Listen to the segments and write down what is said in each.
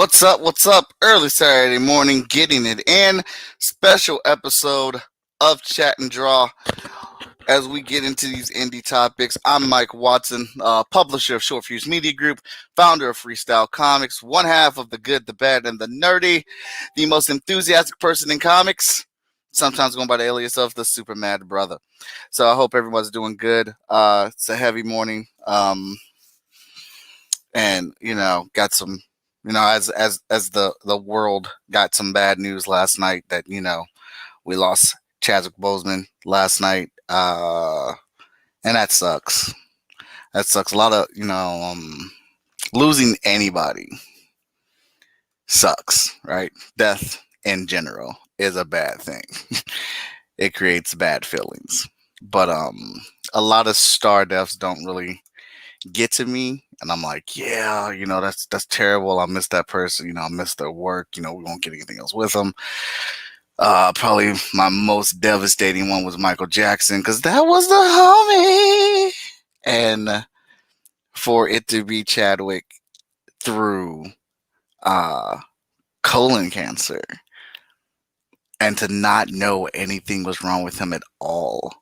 What's up? What's up? Early Saturday morning, getting it in. Special episode of Chat and Draw as we get into these indie topics. I'm Mike Watson, publisher of Short Fuse Media Group, founder of Freestyle Comics, one half of the good, the bad, and the nerdy, the most enthusiastic person in comics, sometimes going by the alias of the Super Mad Brother. So I hope everyone's doing good. It's a heavy morning. And got some as the world got some bad news last night that we lost Chadwick Boseman last night, and that sucks a lot of losing anybody sucks, right? Death in general is a bad thing. It creates bad feelings, but a lot of star deaths don't really get to me, and I'm like, yeah, that's terrible. I miss that person. I miss their work. We won't get anything else with them. Probably my most devastating one was Michael Jackson, because that was the homie. And for it to be Chadwick through colon cancer and to not know anything was wrong with him at all,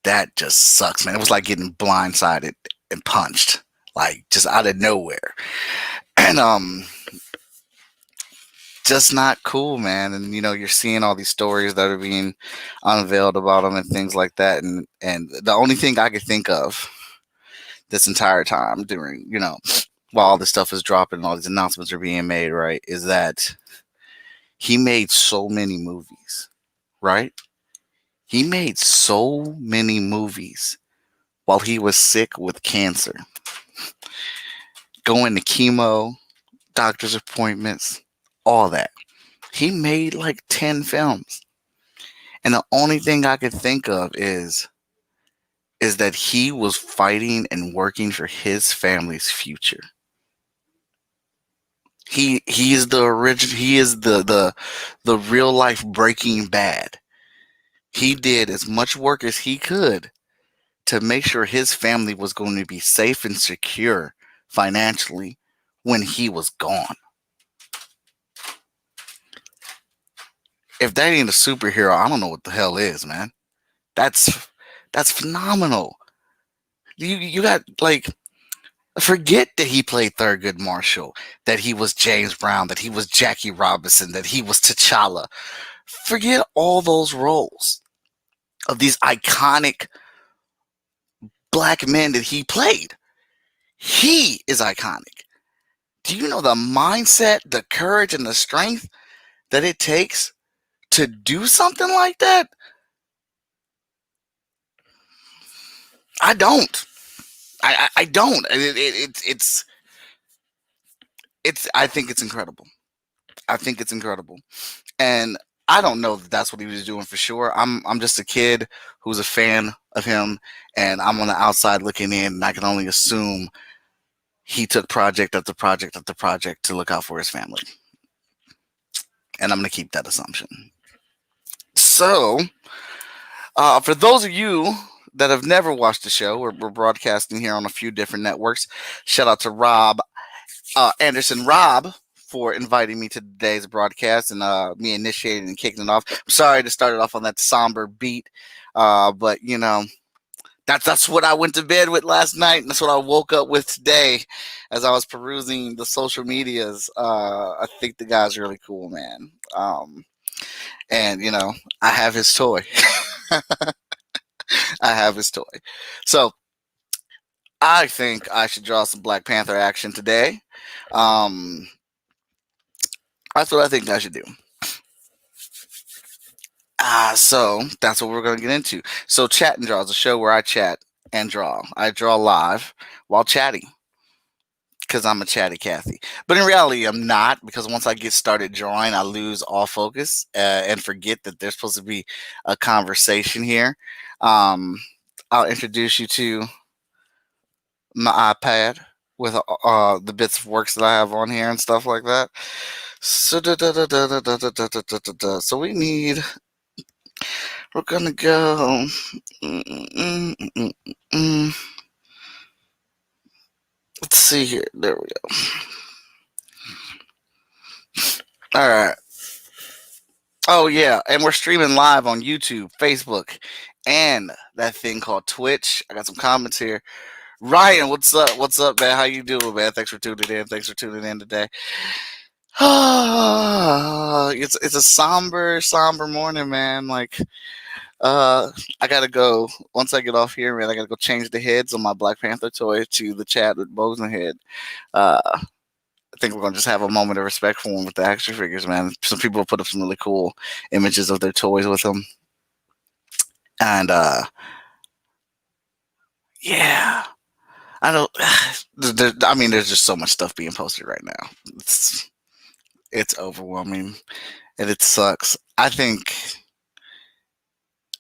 that just sucks, man. It was like getting blindsided and punched, like just out of nowhere. And just not cool, man. And you're seeing all these stories that are being unveiled about him and things like that. And the only thing I could think of this entire time during, while all this stuff is dropping and all these announcements are being made, right, is that he made so many movies, right? He made so many movies while he was sick with cancer, going to chemo, doctor's appointments, all that. He made like 10 films. And the only thing I could think of is that he was fighting and working for his family's future. He is the original. He is the real life Breaking Bad. He did as much work as he could to make sure his family was going to be safe and secure financially when he was gone. If that ain't a superhero, I don't know what the hell is, man. That's phenomenal. You got, like, forget that he played Thurgood Marshall, that he was James Brown, that he was Jackie Robinson, that he was T'Challa. Forget all those roles of these iconic black men that he played. He is iconic. Do you know the mindset, the courage, and the strength that it takes to do something like that? I don't. I don't. I think it's incredible. I think it's incredible. And I don't know that that's what he was doing for sure. I'm just a kid who's a fan of him, and I'm on the outside looking in, and I can only assume he took project after project after project to look out for his family. And I'm going to keep that assumption. So, for those of you that have never watched the show, we're broadcasting here on a few different networks. Shout out to Rob Anderson Rob for inviting me to today's broadcast and me initiating and kicking it off. I'm sorry to start it off on that somber beat, but that's what I went to bed with last night, and that's what I woke up with today as I was perusing the social medias. I think the guy's really cool, man. And I have his toy. I have his toy. So I think I should draw some Black Panther action today. That's what I think I should do. So that's what we're going to get into. So Chat and Draw is a show where I chat and draw. I draw live while chatting because I'm a chatty Cathy. But in reality, I'm not, because once I get started drawing, I lose all focus and forget that there's supposed to be a conversation here. I'll introduce you to my iPad with the bits of works that I have on here and stuff like that. So we need. We're gonna go. Let's see here. There we go. All right. Oh yeah, and we're streaming live on YouTube, Facebook, and that thing called Twitch. I got some comments here. Ryan, what's up? What's up, man? How you doing, man? Thanks for tuning in. Thanks for tuning in today. It's a somber morning, man. Like, I gotta go. Once I get off here, man, I gotta go change the heads on my Black Panther toy to the Chadwick Boseman head. I think we're gonna just have a moment of respect for him with the action figures, man. Some people put up some really cool images of their toys with them, and yeah, I don't. I mean, there's just so much stuff being posted right now. It's it's overwhelming, and it sucks. I think.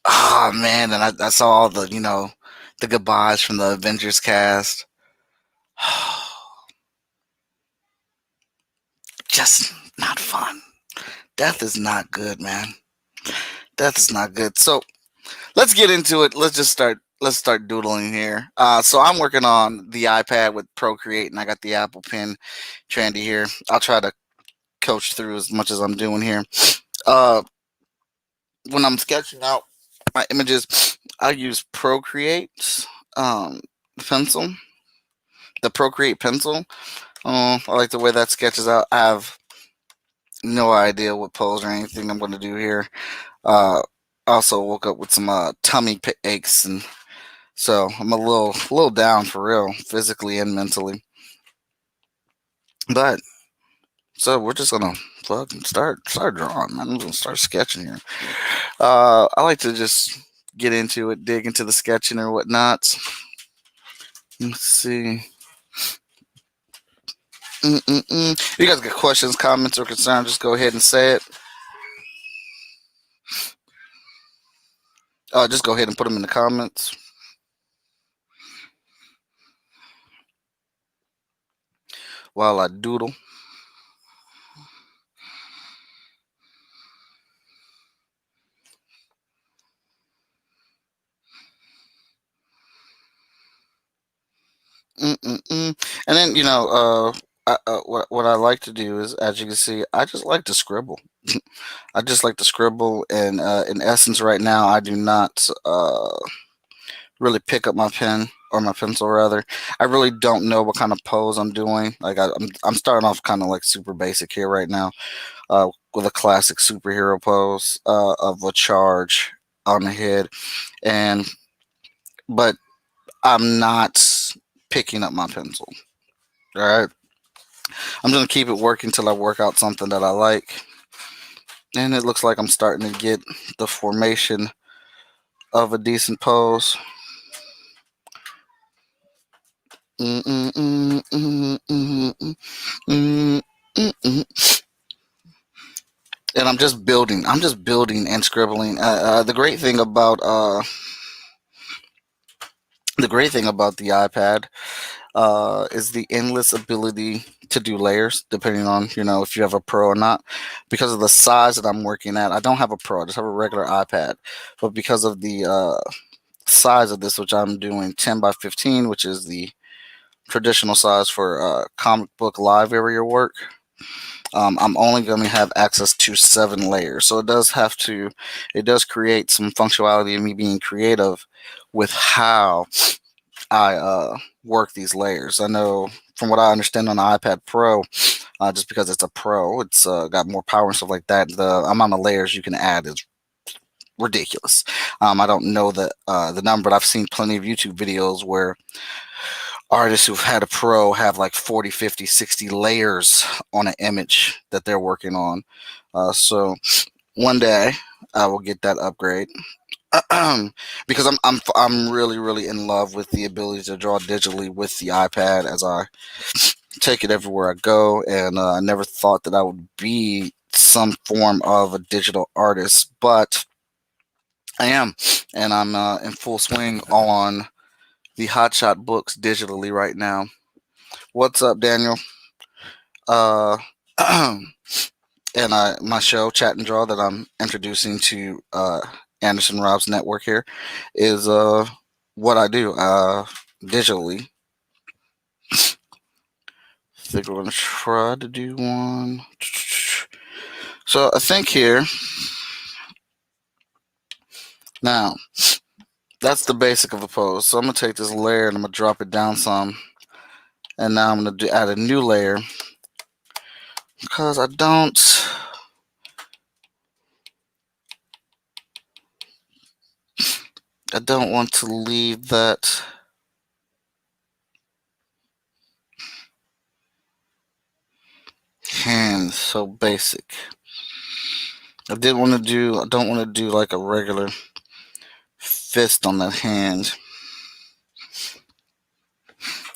Oh man, and I saw all the the goodbyes from the Avengers cast. Just not fun. Death is not good, man. Death is not good. So let's get into it. Let's start doodling here. So I'm working on the iPad with Procreate, and I got the Apple Pen Trandy here. I'll try to coach through as much as I'm doing here. Uh, when I'm sketching out my images, I use Procreate um, pencil, the Procreate pencil. I like the way that sketches out. I have no idea what pose or anything I'm going to do here. Uh, also woke up with some tummy aches, and so I'm a little down for real, physically and mentally. But so we're just gonna fucking start drawing, man. I'm gonna start sketching here. I like to just get into it, dig into the sketching or whatnot. Let's see. If you guys got questions, comments, or concerns, just go ahead and say it. Just go ahead and put them in the comments while I doodle. And then what I like to do is, as you can see, I just like to scribble. I just like to scribble, and in essence, right now, I do not really pick up my pen or my pencil rather. I really don't know what kind of pose I'm doing. Like I'm starting off kind of like super basic here right now, with a classic superhero pose of a charge on the head, and but I'm not picking up my pencil. All right, I'm gonna keep it working till I work out something that I like, and it looks like I'm starting to get the formation of a decent pose. And I'm just building. I'm just building and scribbling. The great thing about the iPad is the endless ability to do layers, depending on if you have a Pro or not. Because of the size that I'm working at, I don't have a Pro. I just have a regular iPad. But because of the size of this, which I'm doing 10 by 15, which is the traditional size for comic book live area work. I'm only going to have access to 7 layers, so it does create some functionality of me being creative with how I work these layers. I know from what I understand on the iPad Pro, just because it's a Pro, it's got more power and stuff like that. The amount of layers you can add is ridiculous. I don't know the number, but I've seen plenty of YouTube videos where artists who've had a Pro have like 40, 50, 60 layers on an image that they're working on. So one day I will get that upgrade. Because I'm really in love with the ability to draw digitally with the iPad as I take it everywhere I go, and I never thought that I would be some form of a digital artist, but I am, and I'm in full swing on the Hotshot books digitally right now. What's up, Daniel? Uh, and my show, Chat and Draw, that I'm introducing to Anderson Rob's network here, is what I do digitally. I think we're gonna try to do one. So I think here, now, that's the basic of the pose. So I'm going to take this layer and I'm going to drop it down some. And now I'm going to add a new layer because I don't want to leave that hand so basic. I don't want to do like a regular fist on that hand.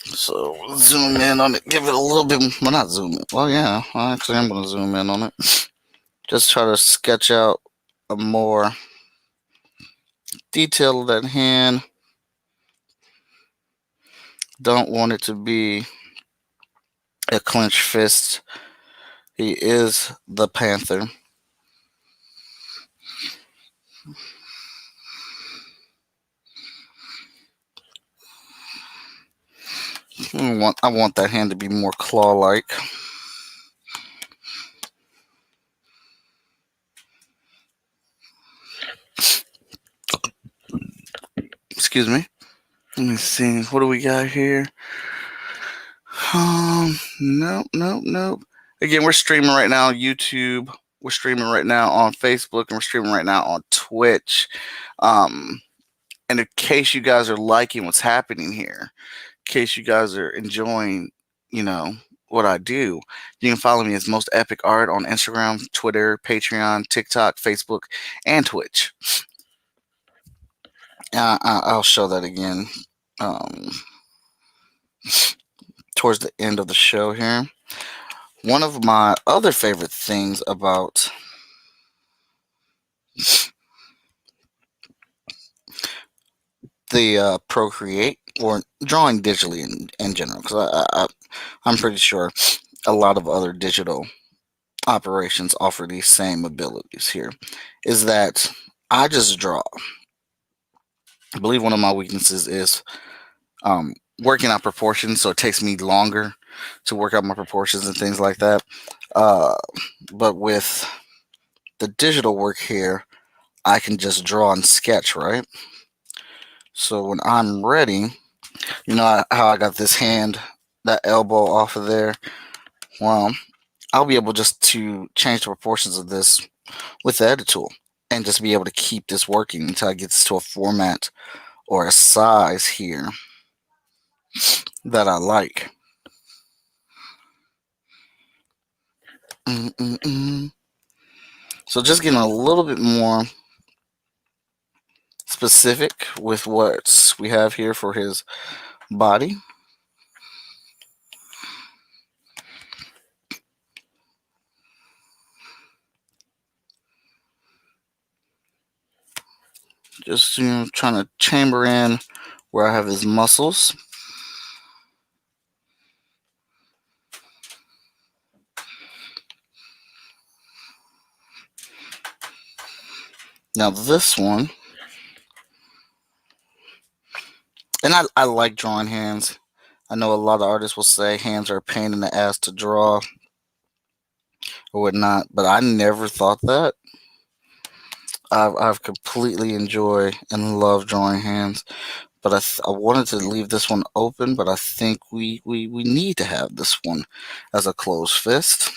So zoom in on it, give it a little bit, well, not zoom in. Well, yeah, I actually am going to zoom in on it. Just try to sketch out a more detail of that hand. Don't want it to be a clenched fist. He is the Panther. I want that hand to be more claw-like. Excuse me. Let me see. What do we got here? Nope. Again, we're streaming right now on YouTube. We're streaming right now on Facebook, and we're streaming right now on Twitch. And in case you guys are liking what's happening here, in case you guys are enjoying, what I do, you can follow me as Most Epic Art on Instagram, Twitter, Patreon, TikTok, Facebook, and Twitch. I'll show that again towards the end of the show here. One of my other favorite things about the Procreate, or drawing digitally in general, because I'm pretty sure a lot of other digital operations offer these same abilities here, is that I just draw. I believe one of my weaknesses is working out proportions, so it takes me longer to work out my proportions and things like that. But with the digital work here, I can just draw and sketch, right? So when I'm ready, how I got this hand, that elbow off of there? Well, I'll be able just to change the proportions of this with the edit tool and just be able to keep this working until I get to a format or a size here that I like. So just getting a little bit more specific with what we have here for his body. Just trying to chamber in where I have his muscles. Now this one, and I like drawing hands. I know a lot of artists will say hands are a pain in the ass to draw or whatnot, but I never thought that. I've completely enjoy and love drawing hands, but I wanted to leave this one open, but I think we need to have this one as a closed fist.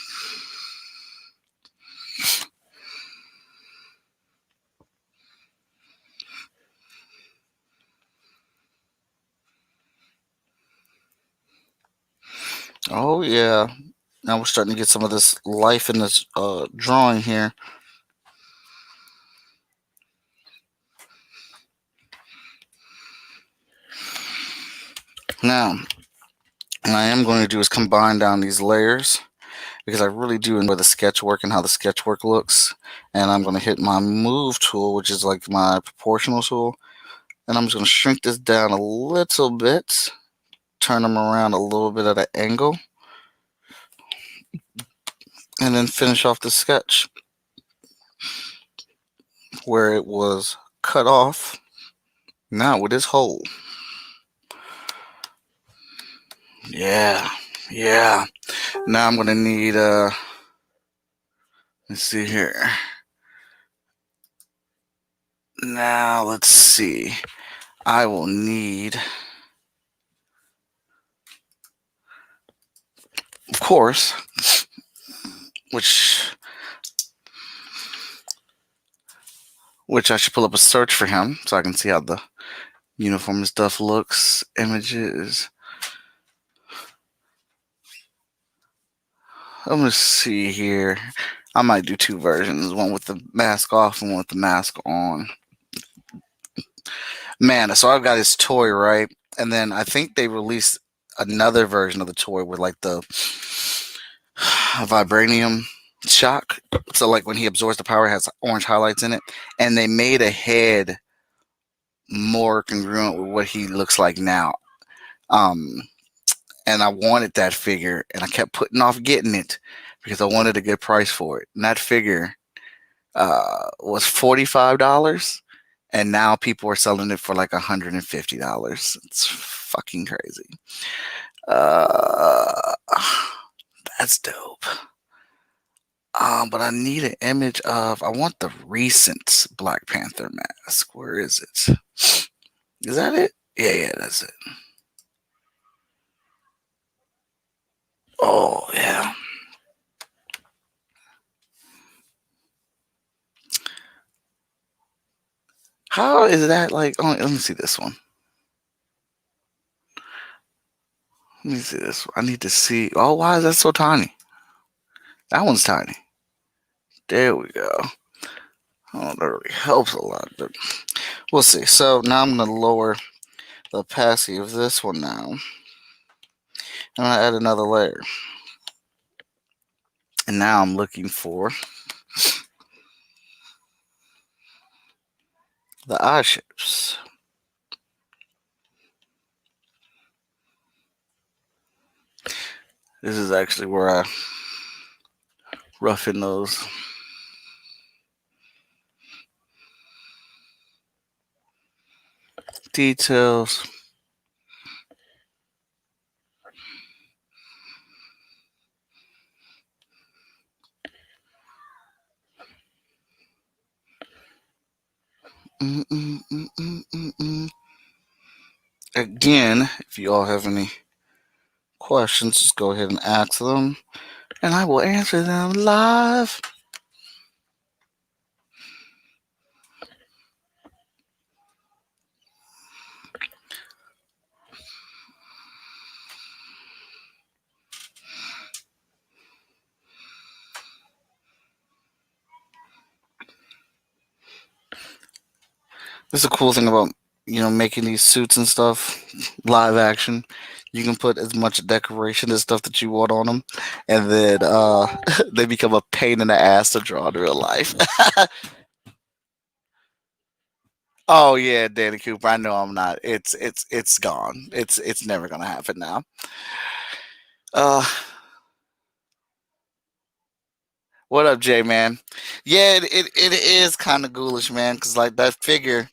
Oh yeah, now we're starting to get some of this life in this drawing here. Now, what I am going to do is combine down these layers because I really do enjoy the sketch work and how the sketch work looks. And I'm going to hit my move tool, which is like my proportional tool. And I'm just going to shrink this down a little bit, turn them around a little bit at an angle, and then finish off the sketch where it was cut off. Now with this hole. Yeah. Now I'm going to need Let's see here. Now, let's see. I will need, of course, which I should pull up a search for him so I can see how the uniform and stuff looks. Images. I'm gonna see here. I might do two versions, one with the mask off and one with the mask on. Man, so I've got his toy, right? And then I think they released another version of the toy with like the vibranium shock. So like when he absorbs the power, it has orange highlights in it. And they made a head more congruent with what he looks like now. Um, and I wanted that figure, and I kept putting off getting it because I wanted a good price for it. And that figure was $45, and now people are selling it for like $150. It's fucking crazy. Uh, that's dope. But I need an image of. I want the recent Black Panther mask. Where is it? Is that it? Yeah, that's it. Oh yeah. How is that like? Oh, let me see this one. Let me see this one. I need to see. Oh, why is that so tiny? That one's tiny. There we go. Oh, that really helps a lot. But we'll see. So now I'm gonna lower the opacity of this one now. I'm gonna add another layer. And now I'm looking for the eye shapes. This is actually where I roughen those. Details. Again, if you all have any questions, just go ahead and ask them, and I will answer them live. This is a cool thing about making these suits and stuff live action. You can put as much decoration and stuff that you want on them, and then they become a pain in the ass to draw in real life. Oh yeah, Danny Cooper. I know I'm not. It's gone. It's never gonna happen now. Uh, what up, Jay man? Yeah, it is kind of ghoulish, man. Cause like that figure,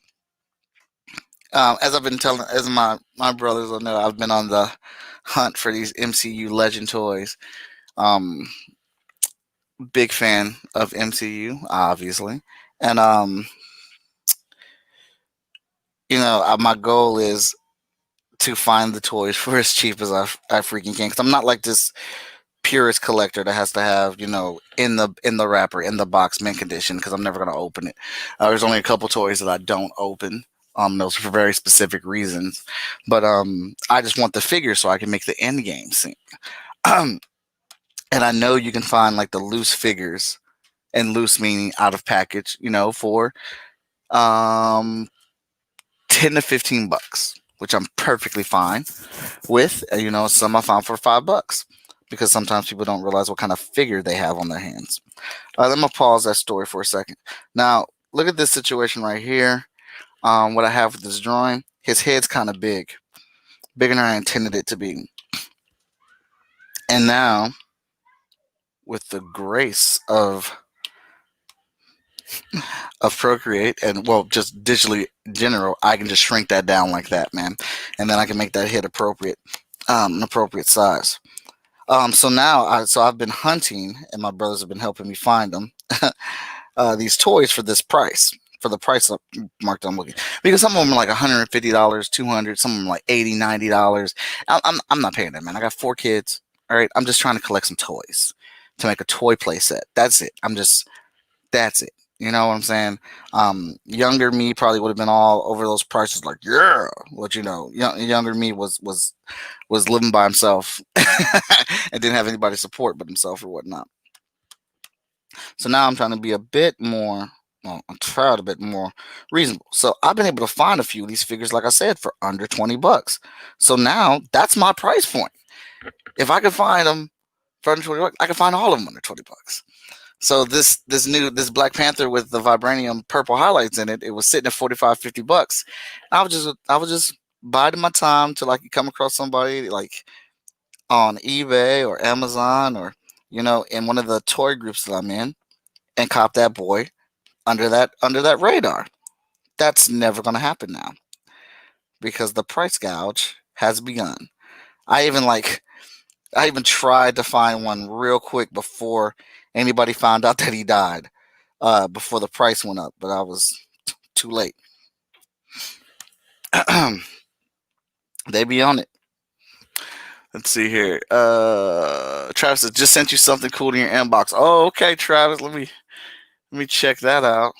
as I've been telling, as my brothers will know, I've been on the hunt for these MCU Legend toys. Um, big fan of MCU, obviously, and my goal is to find the toys for as cheap as I freaking can. Because I'm not like this purist collector that has to have in the wrapper in the box mint condition because I'm never gonna open it. There's only a couple toys that I don't open. Those are for very specific reasons, but I just want the figure so I can make the end game sync. And I know you can find like the loose figures, and loose meaning out of package, for um 10 to 15 bucks, which I'm perfectly fine with. Some I found for $5 because sometimes people don't realize what kind of figure they have on their hands. I'm gonna pause that story for a second. Now, look at this situation right here. What I have with this drawing, his head's kind of bigger than I intended it to be. And now, with the grace of Procreate and well, just digitally general, I can just shrink that down like that, man, and then I can make that head appropriate, an appropriate size. So now, I've been hunting, and my brothers have been helping me find them. these toys for this price, for the price of marked I'm looking, because some of them are like $150, 200, some of them like 80, $90. I'm not paying that, man. I got 4 kids. All right, I'm just trying to collect some toys to make a toy play set. That's it. That's it. You know what I'm saying? Younger me probably would have been all over those prices, like, yeah. What younger me was living by himself and didn't have anybody to support but himself or whatnot. So now I'm trying to be a bit more, well, I'm trying a bit more reasonable. So I've been able to find a few of these figures, like I said, for under $20. So now that's my price point. If I could find them for under $20, I could find all of them under $20. So this Black Panther with the vibranium purple highlights in it, it was sitting at 45, $50. I was just biding my time till I could come across somebody like on eBay or Amazon or in one of the toy groups that I'm in and cop that boy under that radar. That's never gonna happen now because the price gouge has begun. I even like I even tried to find one real quick before anybody found out that he died, before the price went up, but I was too late. They be on it. Let's see here. Travis has just sent you something cool in your inbox. Oh, okay, Travis. Let me check that out.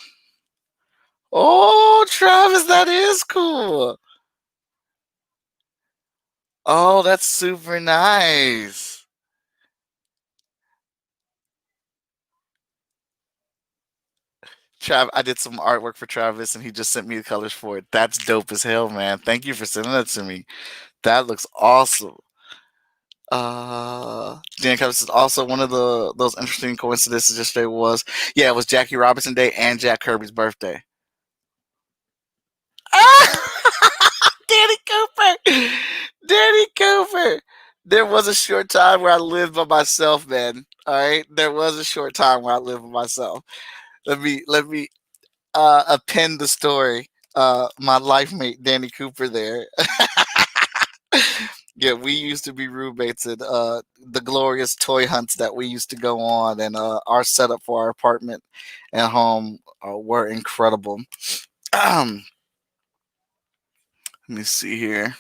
Oh, Travis, that is cool. Oh, that's super nice. I did some artwork for Travis, and he just sent me the colors for it. That's dope as hell, man. Thank you for sending that to me. That looks awesome. Dan Travis is also one of those interesting coincidences. Yesterday was, yeah, it was Jackie Robinson Day and Jack Kirby's birthday. Danny Cooper, Danny Cooper. There was a short time where I lived by myself, man. All right, there was a short time where I lived by myself. Let me append the story. My life mate Danny Cooper there. Yeah, we used to be roommates at the glorious toy hunts that we used to go on, and our setup for our apartment and home were incredible. Let me see here.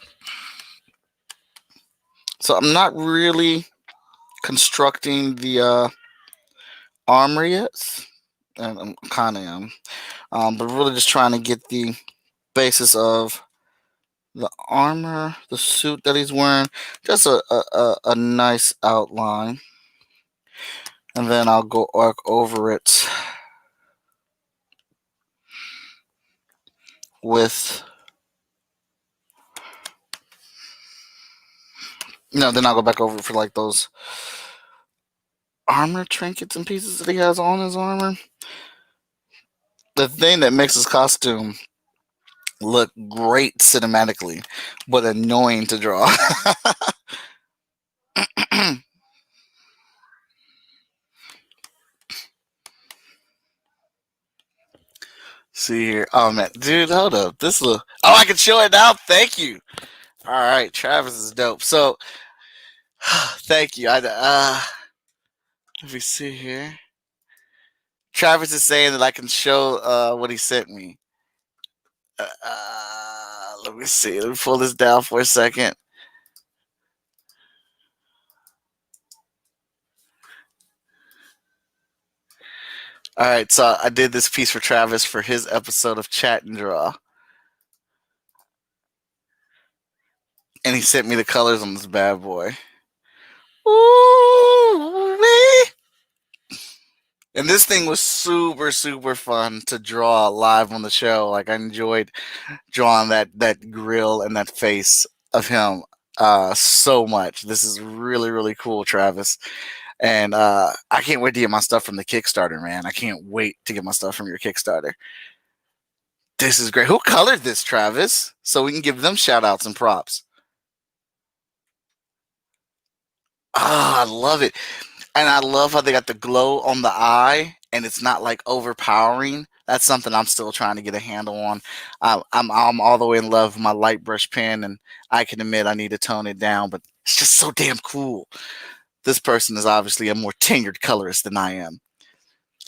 So I'm not really constructing the armor yet, and I'm kind of am, but really just trying to get the basis of the armor, the suit that he's wearing, just a nice outline, and then I'll go arc over it with then I'll go back over it for like those armor trinkets and pieces that he has on his armor. The thing that makes his costume look great cinematically, but annoying to draw. See here. Oh man, dude, hold up. Oh, I can show it now. Thank you. All right, Travis is dope. So, thank you. Let me see here. Travis is saying that I can show what he sent me. Let me see. Let me pull this down for a second. All right, so I did this piece for Travis for his episode of Chat and Draw, and he sent me the colors on this bad boy. Ooh, and this thing was super, super fun to draw live on the show. Like I enjoyed drawing that grill and that face of him so much. This is really, really cool, Travis. And I can't wait to get my stuff from the Kickstarter, man. I can't wait to get my stuff from your Kickstarter. This is great. Who colored this, Travis? So we can give them shout outs and props. Ah, I love it. And I love how they got the glow on the eye and it's not like overpowering. That's something I'm still trying to get a handle on. I'm all the way in love with my light brush pen, and I can admit I need to tone it down, but it's just so damn cool. This person is obviously a more tenured colorist than I am.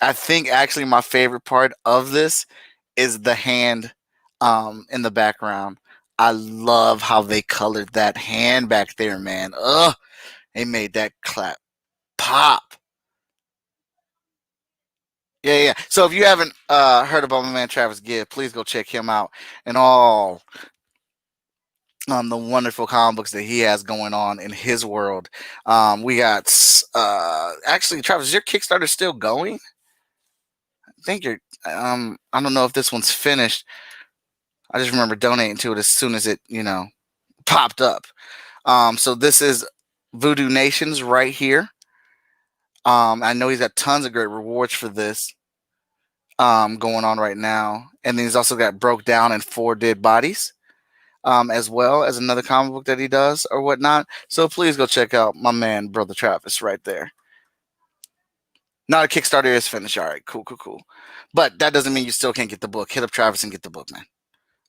I think actually my favorite part of this is the hand in the background. I love how they colored that hand back there, man. Ugh, they made that clap pop. Yeah, yeah. So if you haven't heard about my man Travis Gibb, please go check him out and all the wonderful comic books that he has going on in his world. We got actually, Travis, is your Kickstarter still going? I think you're. I don't know if this one's finished. I just remember donating to it as soon as it, popped up. So this is Voodoo Nations right here. I know he's got tons of great rewards for this going on right now, and then he's also got Broke Down and Four Dead Bodies. As well as another comic book that he does or whatnot. So please go check out my man, Brother Travis, right there. Not a Kickstarter is finished. All right, cool, cool, cool. But that doesn't mean you still can't get the book. Hit up Travis and get the book, man.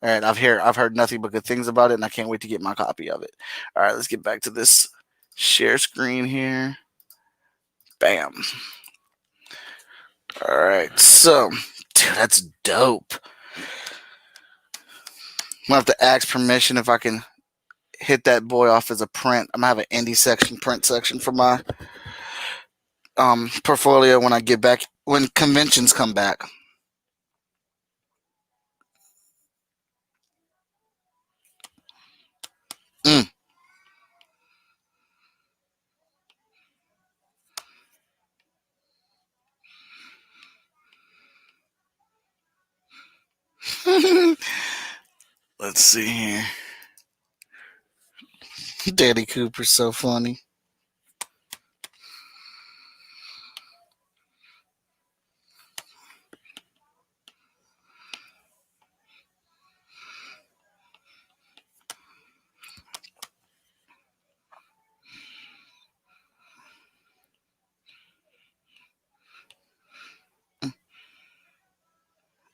All right, I've heard nothing but good things about it, and I can't wait to get my copy of it. All right, let's get back to this share screen here. Bam. All right, so dude, that's dope. I'm gonna have to ask permission if I can hit that boy off as a print. I'm gonna have an indie section, print section for my portfolio when I get back when conventions come back. Mm. Let's see here. Daddy Cooper's so funny.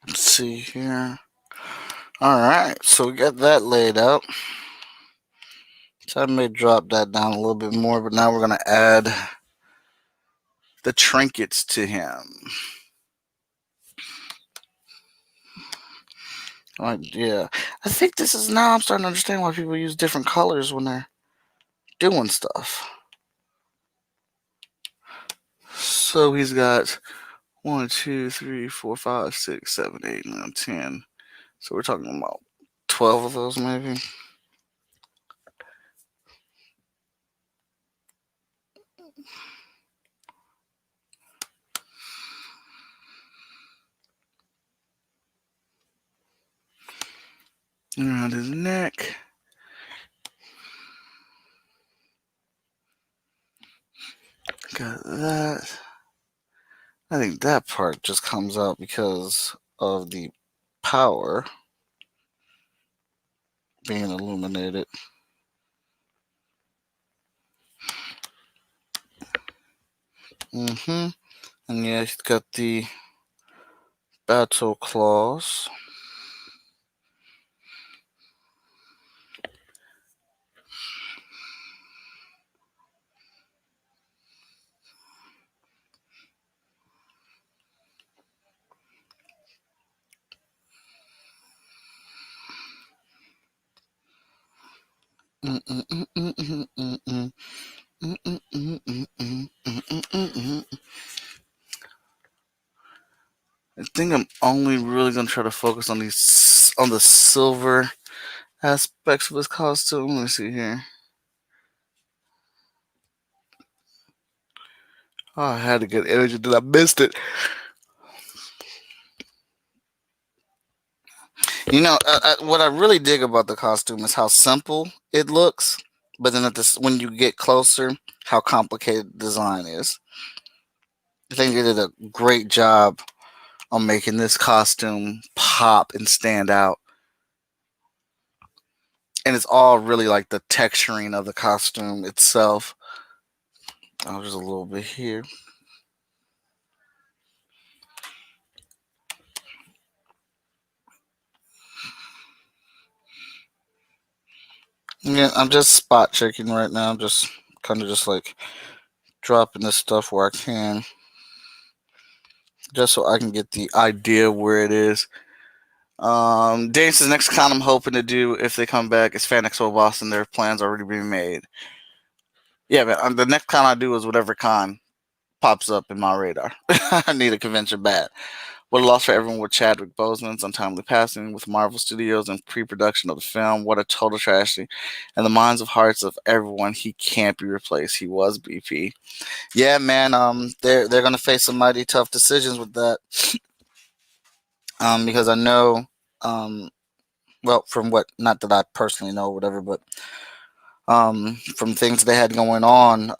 Let's see here. All right, so we got that laid out. So I may drop that down a little bit more, but now we're gonna add the trinkets to him. Like, yeah, I think this is now. I'm starting to understand why people use different colors when they're doing stuff. So he's got 1, 2, 3, 4, 5, 6, 7, 8, 9, 10. So we're talking about 12 of those, maybe. Around his neck. Got that. I think that part just comes out because of the power being illuminated. Mm-hmm. And yeah, he's got the battle claws. I think I'm only really gonna try to focus on the silver aspects of his costume. Let me see here. Oh, I had a good energy, did I missed it? What I really dig about the costume is how simple it looks, but then when you get closer, how complicated the design is. I think they did a great job on making this costume pop and stand out. And it's all really like the texturing of the costume itself. Oh, just a little bit here. Yeah, I'm just spot checking right now. I'm just kind of just like dropping this stuff where I can. just so I can get the idea where it is. Dane says next con I'm hoping to do if they come back is Fan Expo Boston. Their plans already being made. Yeah, but the next con I do is whatever con pops up in my radar. I need a convention bad. What a loss for everyone with Chadwick Boseman's untimely passing with Marvel Studios and pre-production of the film. What a total tragedy. And the minds of hearts of everyone, he can't be replaced. He was BP. Yeah, man. They're gonna face some mighty tough decisions with that. Because I know, um, well, from what, not that I personally know, whatever, but from things they had going on,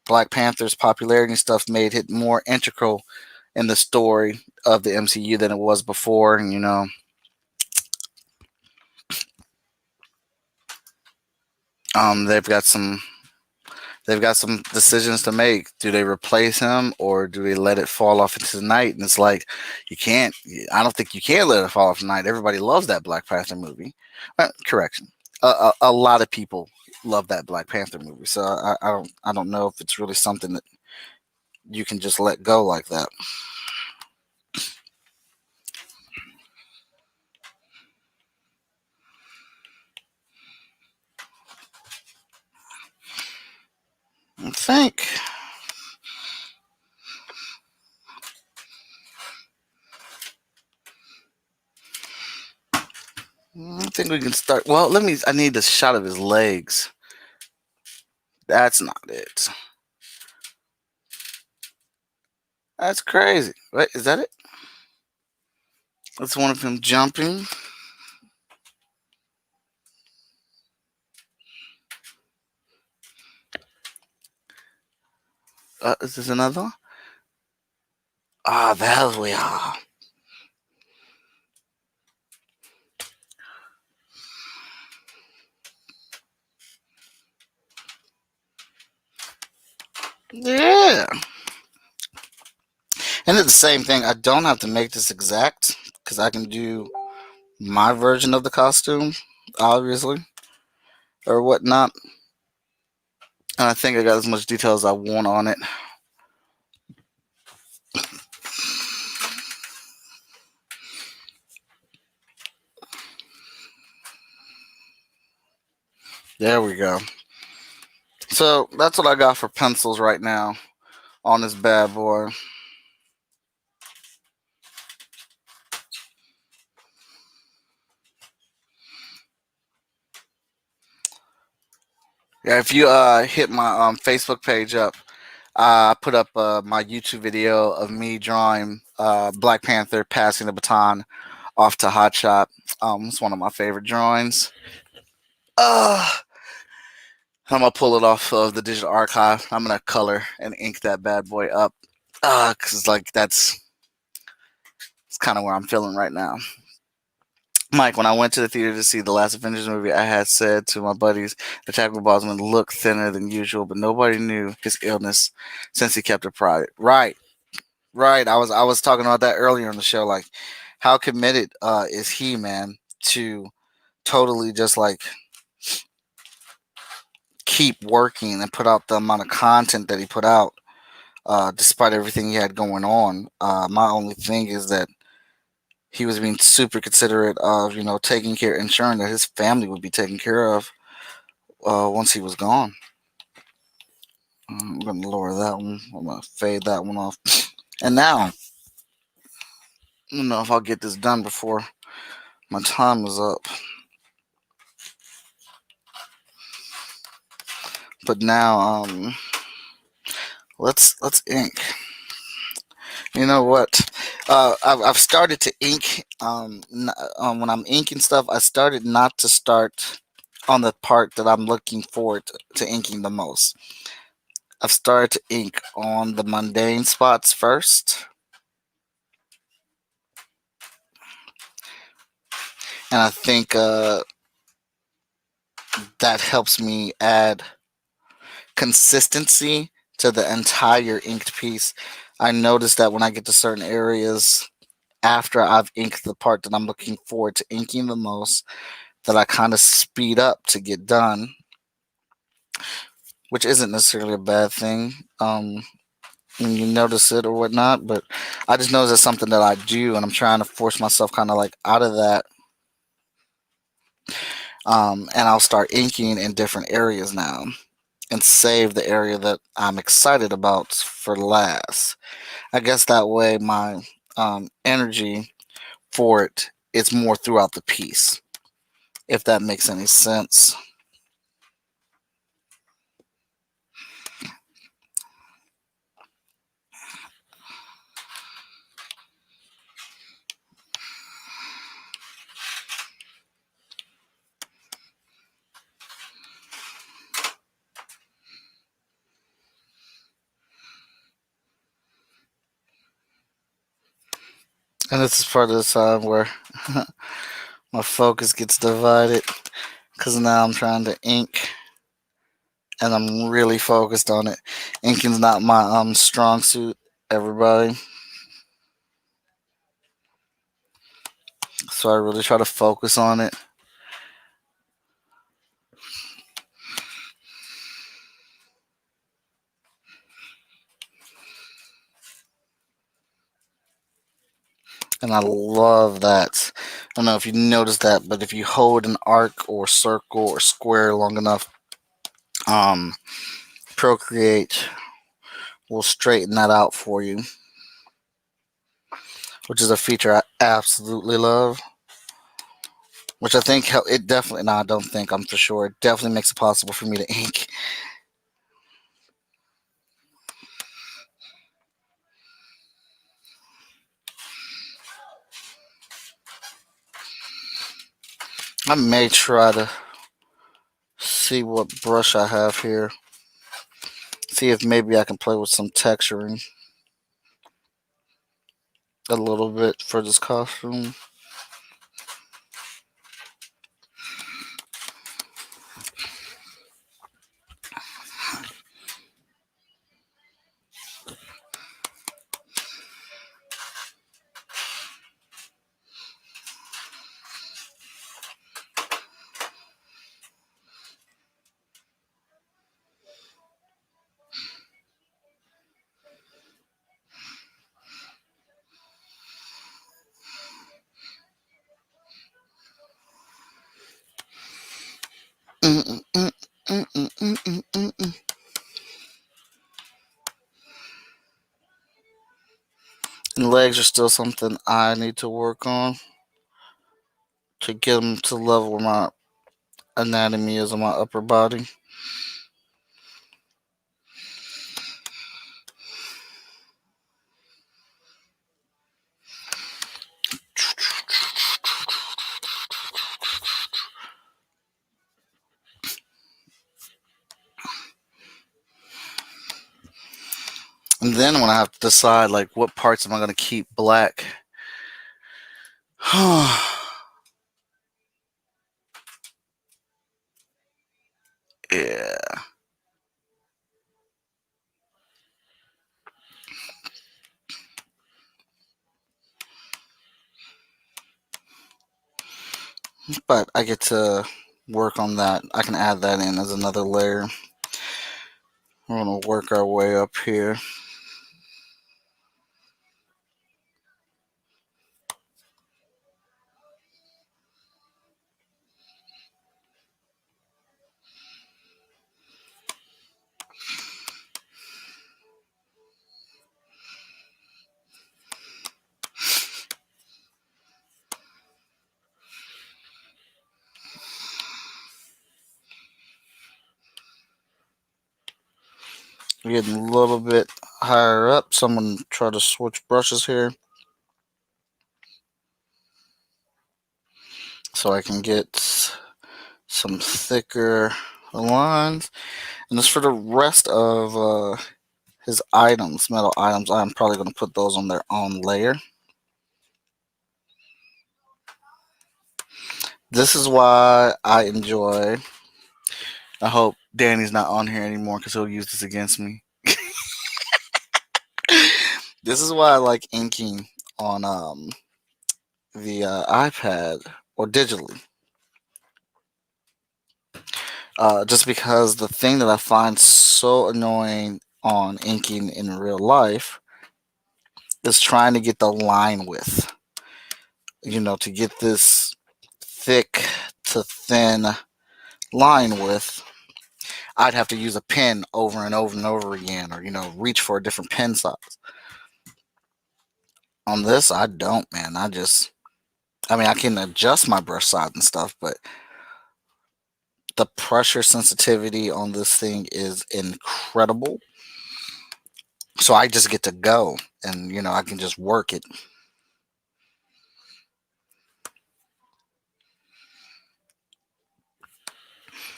Black Panther's popularity and stuff made it more integral in the story of the MCU than it was before. And they've got some decisions to make. Do they replace him or do they let it fall off into the night? And it's like you can't. I don't think you can let it fall off tonight. Everybody loves that Black Panther movie. Correction. A lot of people love that Black Panther movie. So I don't know if it's really something that you can just let go like that. I think. I think we can start. Well, let me. I need a shot of his legs. That's not it. That's crazy. Wait, is that it? That's one of him jumping. Is this another one? Ah, there we are. Yeah. And it's the same thing. I don't have to make this exact because I can do my version of the costume, obviously, or whatnot. And I think I got as much detail as I want on it. There we go. So that's what I got for pencils right now on this bad boy. Yeah, if you hit my Facebook page up, I put up my YouTube video of me drawing Black Panther passing the baton off to Hotshot. It's one of my favorite drawings. Uh, I'm gonna pull it off of the digital archive. I'm gonna color and ink that bad boy up. Cause like it's kind of where I'm feeling right now. Mike, when I went to the theater to see the last Avengers movie, I had said to my buddies that Chadwick Boseman looked thinner than usual, but nobody knew his illness since he kept it private. Right, right. I was talking about that earlier on the show. Like, how committed is he, man, to totally just like keep working and put out the amount of content that he put out, despite everything he had going on. My only thing is that he was being super considerate of taking care, ensuring that his family would be taken care of once he was gone. I'm gonna lower that one. I'm gonna fade that one off. And now, I don't know if I'll get this done before my time is up. But now, let's ink. You know what? I've started to ink. When I'm inking stuff, I started not to start on the part that I'm looking forward to inking the most. I've started to ink on the mundane spots first, and I think that helps me add consistency to the entire inked piece. I notice that when I get to certain areas after I've inked the part that I'm looking forward to inking the most, that I kind of speed up to get done, which isn't necessarily a bad thing. when you notice it or whatnot. But I just know it's something that I do, and I'm trying to force myself kind of like out of that. And I'll start inking in different areas now and save the area that I'm excited about for last. I guess that way my energy for it is more throughout the piece, if that makes any sense. And this is part of the time where my focus gets divided because now I'm trying to ink and I'm really focused on it. Inking's not my strong suit, everybody. So I really try to focus on it. And I love that. I don't know if you noticed that, but if you hold an arc or circle or square long enough, um, Procreate will straighten that out for you, which is a feature I absolutely love. Which I think it definitely, no, I don't think, I'm for sure, it definitely makes it possible for me to ink. I may try to see what brush I have here. See if maybe I can play with some texturing a little bit for this costume. Mm-mm-mm-mm-mm-mm-mm. And legs are still something I need to work on to get them to the level where my anatomy is on my upper body. And then when I have to decide like what parts am I gonna keep black. Yeah. But I get to work on that. I can add that in as another layer. We're gonna work our way up here. We're getting a little bit higher up, so I'm gonna try to switch brushes here so I can get some thicker lines. And as for the rest of his items, metal items, I'm probably gonna put those on their own layer. This is why I enjoy. I hope Danny's not on here anymore because he'll use this against me. This is why I like inking on the iPad or digitally. Just because the thing that I find so annoying on inking in real life is trying to get the line width. To get this thick to thin line width, I'd have to use a pen over and over and over again, or reach for a different pen size. On this, I don't, man. I can adjust my brush size and stuff, but the pressure sensitivity on this thing is incredible. So I just get to go, and I can just work it.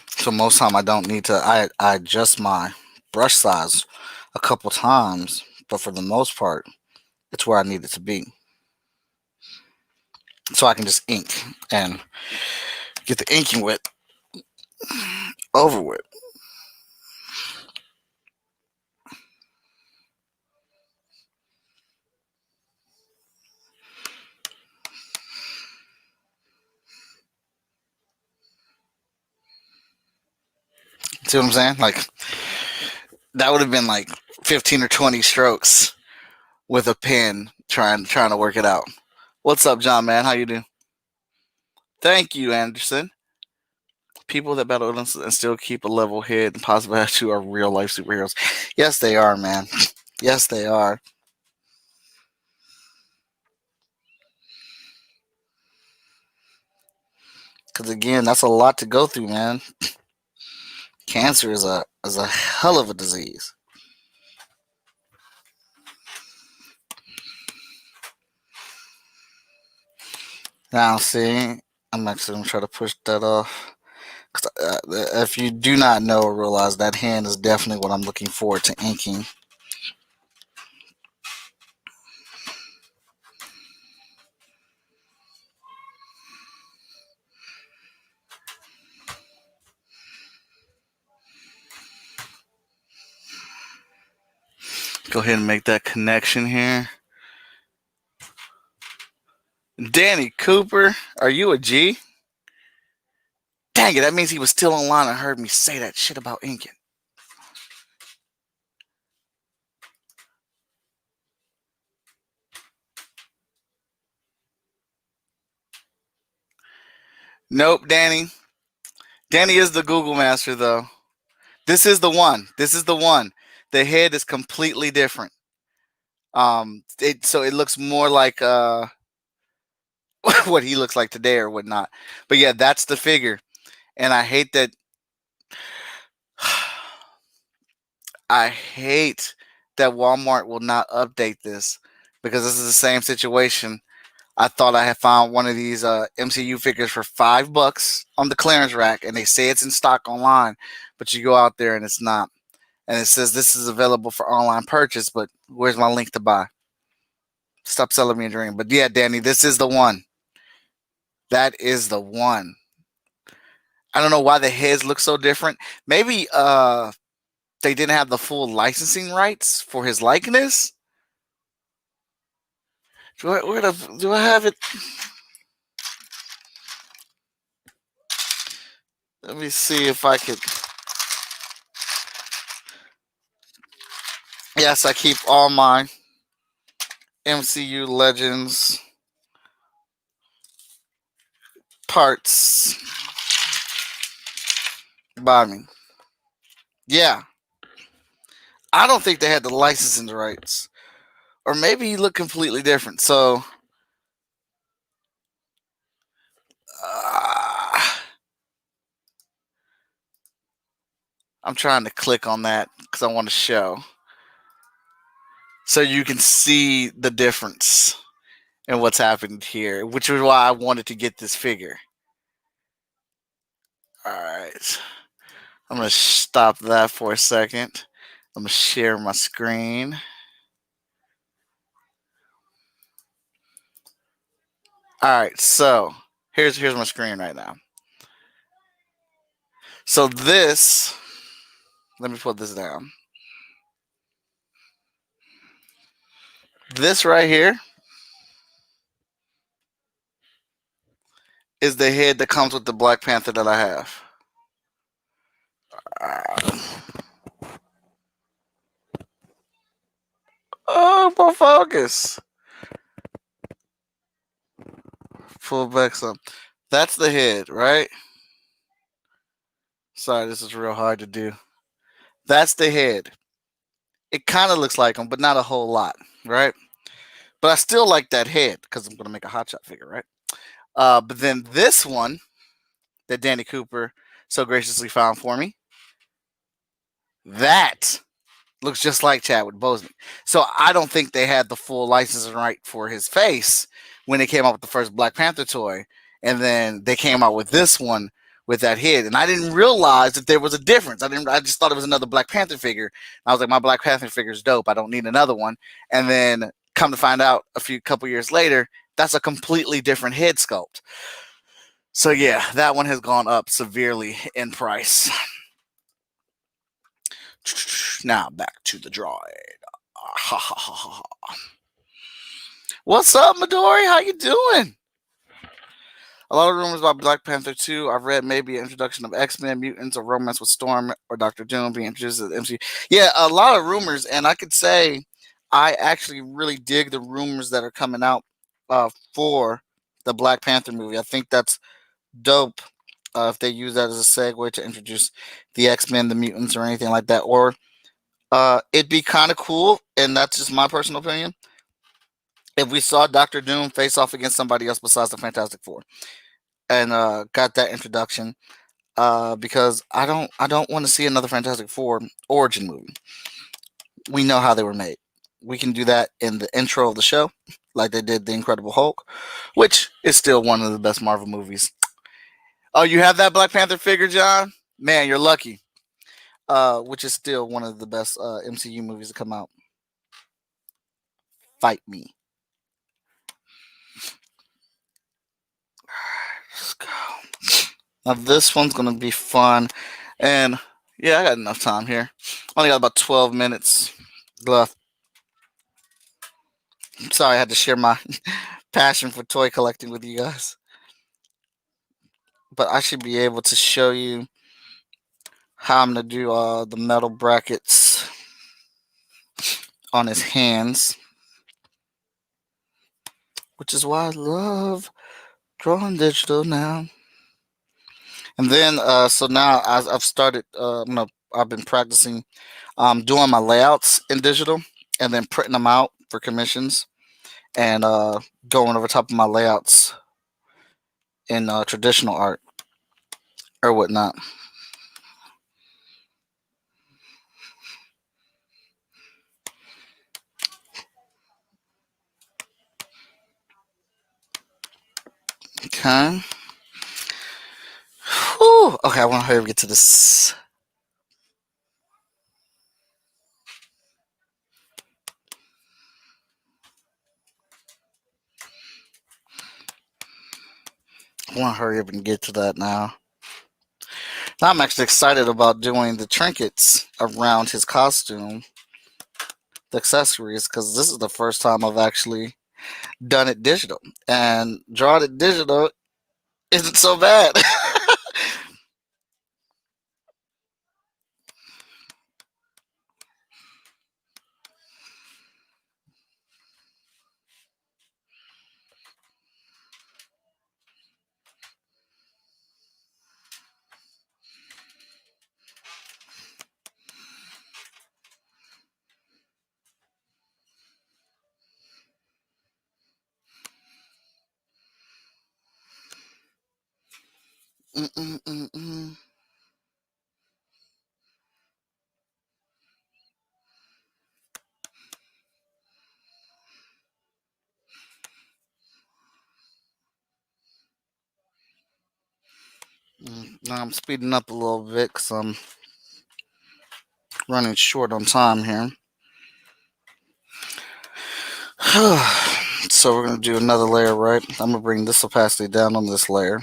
So most time I don't need to. I adjust my brush size a couple times, but for the most part, it's where I need it to be. So I can just ink and get the inking width over with. See what I'm saying? Like, that would have been like 15 or 20 strokes with a pen trying to work it out. What's up, John, man? How you doing? Thank you, Anderson. People that battle illness and still keep a level head and possibly actually are real life superheroes. Yes, they are, man. Yes, they are. Because again, that's a lot to go through, man. Cancer is a hell of a disease. Now, see, I'm actually gonna try to push that off. If you do not know or realize, that hand is definitely what I'm looking forward to inking. Go ahead and make that connection here. Danny Cooper, are you a G? Dang it, that means he was still online and heard me say that shit about inking. Nope, Danny. Danny is the Google master, though. This is the one. This is the one. The head is completely different. So it looks more like what he looks like today or whatnot. But yeah, that's the figure. And I hate that. I hate that Walmart will not update this, because this is the same situation. I thought I had found one of these MCU figures for $5 on the clearance rack, and they say it's in stock online, but you go out there and it's not. And it says this is available for online purchase, but where's my link to buy? Stop selling me a dream. But yeah, Danny, this is the one. That is the one. I don't know why the heads look so different. Maybe they didn't have the full licensing rights for his likeness. Do I have it? Let me see if I could. Yes, I keep all my MCU Legends parts by me. Yeah. I don't think they had the licensing rights. Or maybe he looked completely different. So I'm trying to click on that because I want to show. So you can see the difference in what's happened here, which is why I wanted to get this figure. Alright. I'm going to stop that for a second. I'm going to share my screen. Alright, so here's my screen right now. So this, let me put this down. This right here is the head that comes with the Black Panther that I have. Oh, for focus. Pull back some. That's the head, right? Sorry, this is real hard to do. That's the head. It kind of looks like him, but not a whole lot, right? But I still like that head because I'm gonna make a hotshot figure, right? But then this one that Danny Cooper so graciously found for me, that looks just like Chadwick Boseman. So I don't think they had the full licensing right for his face when they came out with the first Black Panther toy, and then they came out with this one with that head, and I didn't realize that there was a difference. I just thought it was another Black Panther figure. I was like, my Black Panther figure is dope. I don't need another one. And then come to find out, couple years later, that's a completely different head sculpt. So yeah, that one has gone up severely in price. Now back to the droid. What's up, Midori? How you doing? A lot of rumors about Black Panther 2. I've read maybe an introduction of X-Men, mutants, or romance with Storm or Doctor Doom being introduced to the MCU. Yeah, a lot of rumors, and I could say I actually really dig the rumors that are coming out for the Black Panther movie. I think that's dope if they use that as a segue to introduce the X-Men, the mutants, or anything like that. Or it'd be kind of cool, and that's just my personal opinion, if we saw Doctor Doom face off against somebody else besides the Fantastic Four, and got that introduction. Because I don't want to see another Fantastic Four origin movie. We know how they were made. We can do that in the intro of the show, like they did the Incredible Hulk, which is still one of the best Marvel movies. Oh, you have that Black Panther figure, John? Man, you're lucky. Which is still one of the best MCU movies to come out. Fight me. Let's go. Now this one's gonna be fun, and yeah, I got enough time here. Only got about 12 minutes left. Sorry, I had to share my passion for toy collecting with you guys, but I should be able to show you how I'm gonna do the metal brackets on his hands, which is why I love drawing digital now. And then, so now I've started. I've been practicing doing my layouts in digital, and then printing them out for commissions, and going over top of my layouts in traditional art or whatnot. Okay. Whew. Okay, I want to hurry up get to this. I want to hurry up and get to that now. Now I'm actually excited about doing the trinkets around his costume, the accessories, because this is the first time I've actually done it digital. And drawing it digital isn't so bad. Mm-mm-mm-mm. Now I'm speeding up a little bit because I'm running short on time here. So we're going to do another layer, right? I'm going to bring this opacity down on this layer.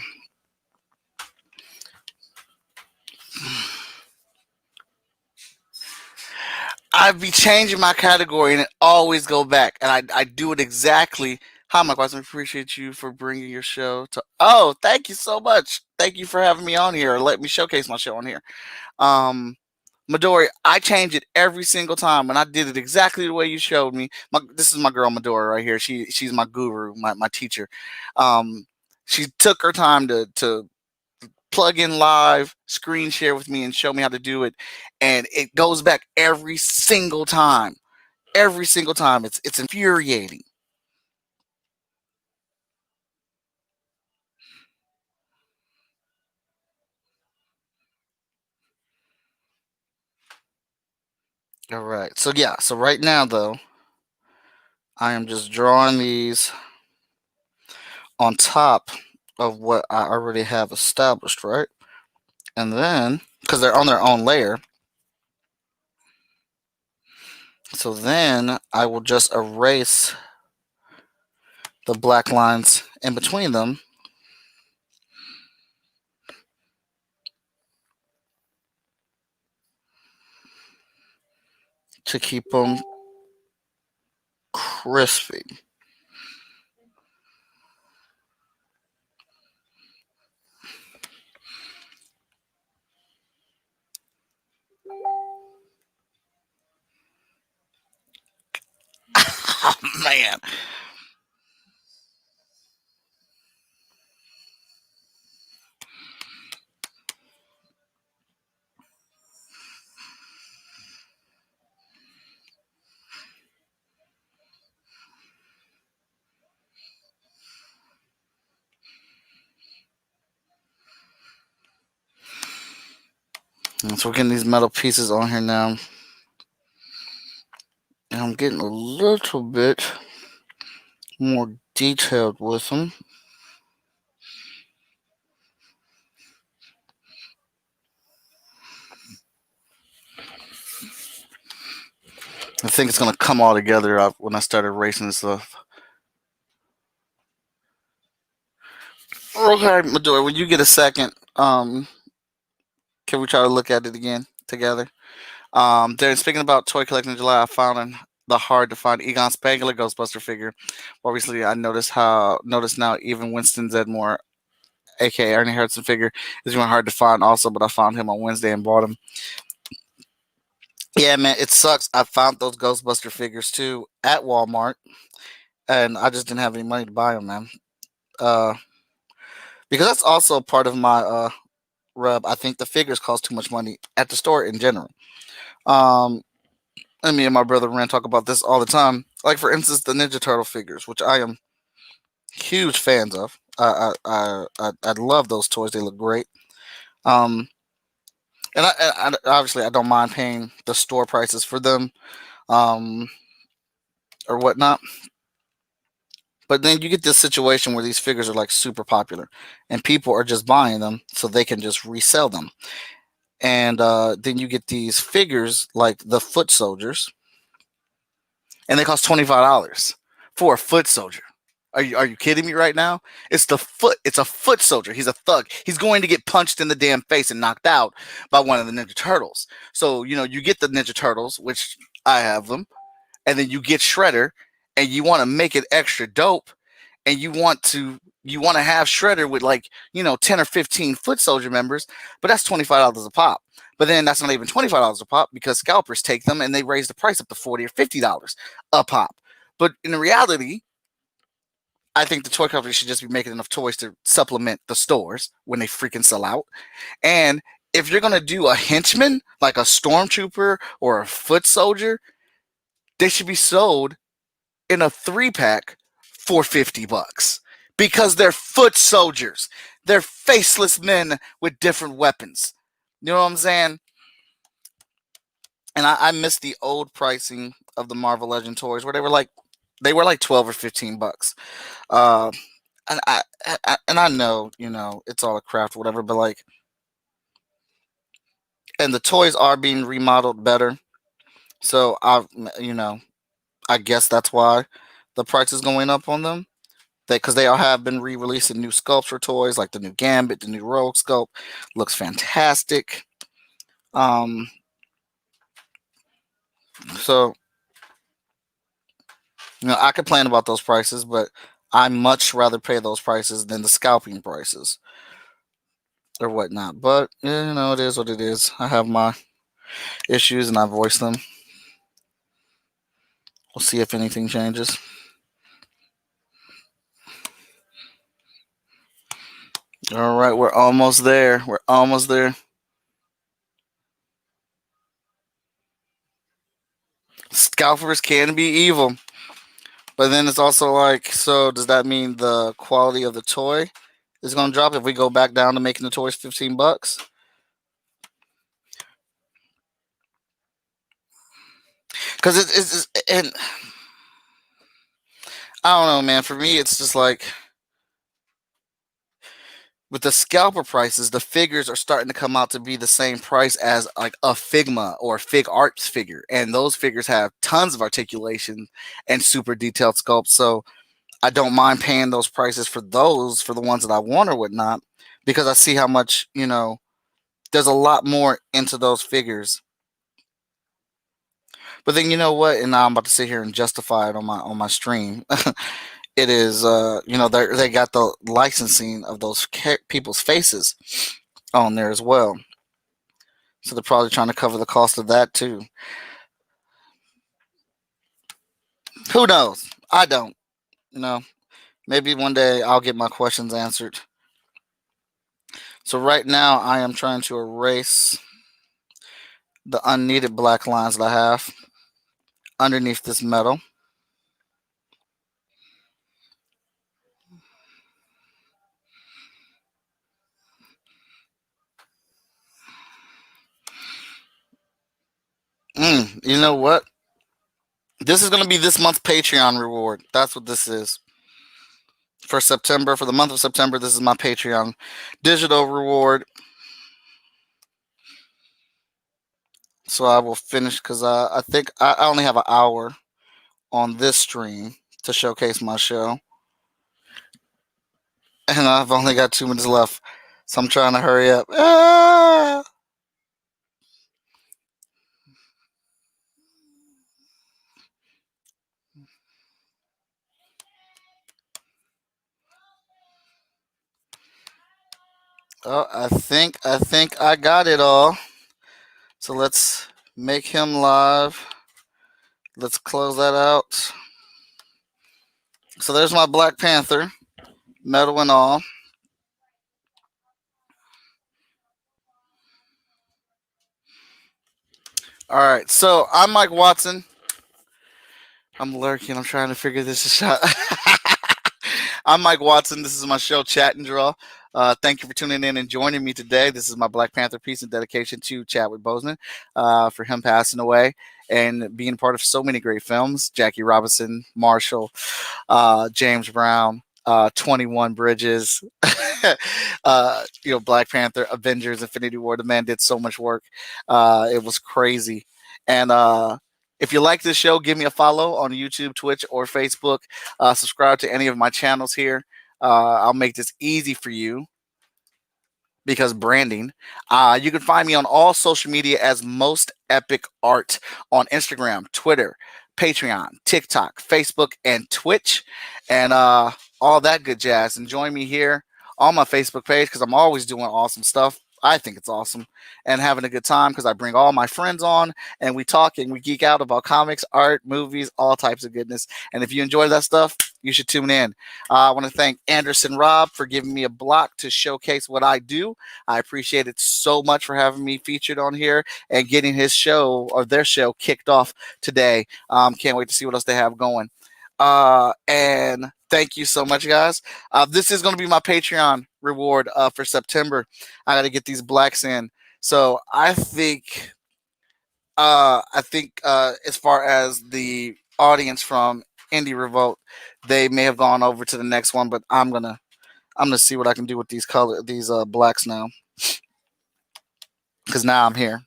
I'd be changing my category and it always go back. And I do it exactly. Hi, Mike Watson. Appreciate you for bringing your show to. Oh, thank you so much. Thank you for having me on here. Let me showcase my show on here. Um, Midori, I change it every single time, and I did it exactly the way you showed me. This is my girl Midori right here. She's my guru, my teacher. Um, she took her time to plug in live, screen share with me, and show me how to do it, and it goes back every single time. Every single time, it's infuriating. All right, so yeah, so right now though, I am just drawing these on top of what I already have established, right? And then, because they're on their own layer, so then I will just erase the black lines in between them to keep them crispy. Oh man. And so we're getting these metal pieces on here now. And I'm getting a little bit more detailed with them. I think it's gonna come all together when I start erasing this stuff. Okay, Madora, when you get a second, can we try to look at it again together? Then speaking about toy collecting in July, I found the hard to find Egon Spangler Ghostbuster figure. Obviously, I noticed now even Winston Zedmore, aka Ernie Hudson figure, is even hard to find also, but I found him on Wednesday and bought him. Yeah, man, it sucks. I found those Ghostbuster figures too at Walmart, and I just didn't have any money to buy them, man. Uh, because that's also part of my rub. I think the figures cost too much money at the store in general. Um, and me and my brother Ren talk about this all the time. Like for instance, the Ninja Turtle figures, which I am huge fans of. I love those toys. They look great. Um, and obviously I don't mind paying the store prices for them, um, or whatnot. But then you get this situation where these figures are like super popular, and people are just buying them so they can just resell them. And then you get these figures like the foot soldiers, and they cost $25 for a foot soldier. Are you kidding me right now? It's the foot. It's a foot soldier. He's a thug. He's going to get punched in the damn face and knocked out by one of the Ninja Turtles. So you get the Ninja Turtles, which I have them, and then you get Shredder, and you want to make it extra dope, and you want to have Shredder with like 10 or 15 foot soldier members, but that's $25 a pop. But then that's not even $25 a pop because scalpers take them and they raise the price up to $40 or $50 a pop. But in reality, I think the toy company should just be making enough toys to supplement the stores when they freaking sell out. And if you're gonna do a henchman like a stormtrooper or a foot soldier, they should be sold in a 3-pack for $50 because they're foot soldiers. They're faceless men with different weapons. You know what I'm saying? And I miss the old pricing of the Marvel Legend toys where they were like 12 or $15. Uh, and I know it's all a craft, whatever. But like, and the toys are being remodeled better. So I guess that's why the price is going up on them. Because they all have been re-releasing new sculpts for toys, like the new Gambit, the new Rogue sculpt, looks fantastic. Um, so I complain about those prices, but I much rather pay those prices than the scalping prices or whatnot. But it is what it is. I have my issues and I voice them. We'll see if anything changes. All right, we're almost there. We're almost there. Scalpers can be evil, but then it's also like, so does that mean the quality of the toy is going to drop if we go back down to making the toys $15? Because it's and I don't know, man. For me, it's just like with the scalper prices, the figures are starting to come out to be the same price as like a Figma or Fig Arts figure, and those figures have tons of articulation and super detailed sculpts. So I don't mind paying those prices for those for the ones that I want or whatnot, because I see how much there's a lot more into those figures. But then you know what? And now I'm about to sit here and justify it on my stream. It is they got the licensing of those people's faces on there as well, so they're probably trying to cover the cost of that too. Who knows? I don't. You know, maybe one day I'll get my questions answered. So right now I am trying to erase the unneeded black lines that I have underneath this metal. You know what? This is going to be this month's Patreon reward. That's what this is. For September, for the month of September, this is my Patreon digital reward. So I will finish because I think I only have an hour on this stream to showcase my show. And I've only got 2 minutes left. So I'm trying to hurry up. Ah! Oh, I think I got it all. So let's make him live. Let's close that out. So there's my Black Panther, metal and all. All right, so I'm Mike Watson. I'm lurking. I'm trying to figure this out. I'm Mike Watson. This is my show, Chat and Draw. Thank you for tuning in and joining me today. This is my Black Panther piece in dedication to Chadwick Boseman for him passing away and being part of so many great films. Jackie Robinson, Marshall, James Brown, 21 Bridges, Black Panther, Avengers, Infinity War. The man did so much work. It was crazy. And if you like this show, give me a follow on YouTube, Twitch, or Facebook. Subscribe to any of my channels here. I'll make this easy for you because branding. You can find me on all social media as Most Epic Art on Instagram, Twitter, Patreon, TikTok, Facebook, and Twitch, and all that good jazz. And join me here on my Facebook page because I'm always doing awesome stuff. I think it's awesome and having a good time because I bring all my friends on and we talk and we geek out about comics, art, movies, all types of goodness. And if you enjoy that stuff, you should tune in. I want to thank Anderson Rob for giving me a block to showcase what I do. I appreciate it so much for having me featured on here and getting his show or their show kicked off today. Can't wait to see what else they have going. And thank you so much, guys. This is going to be my Patreon reward for September. I got to get these blacks in. So I think as far as the audience from Indie Revolt, they may have gone over to the next one, but I'm gonna see what I can do with these blacks now, because now I'm here.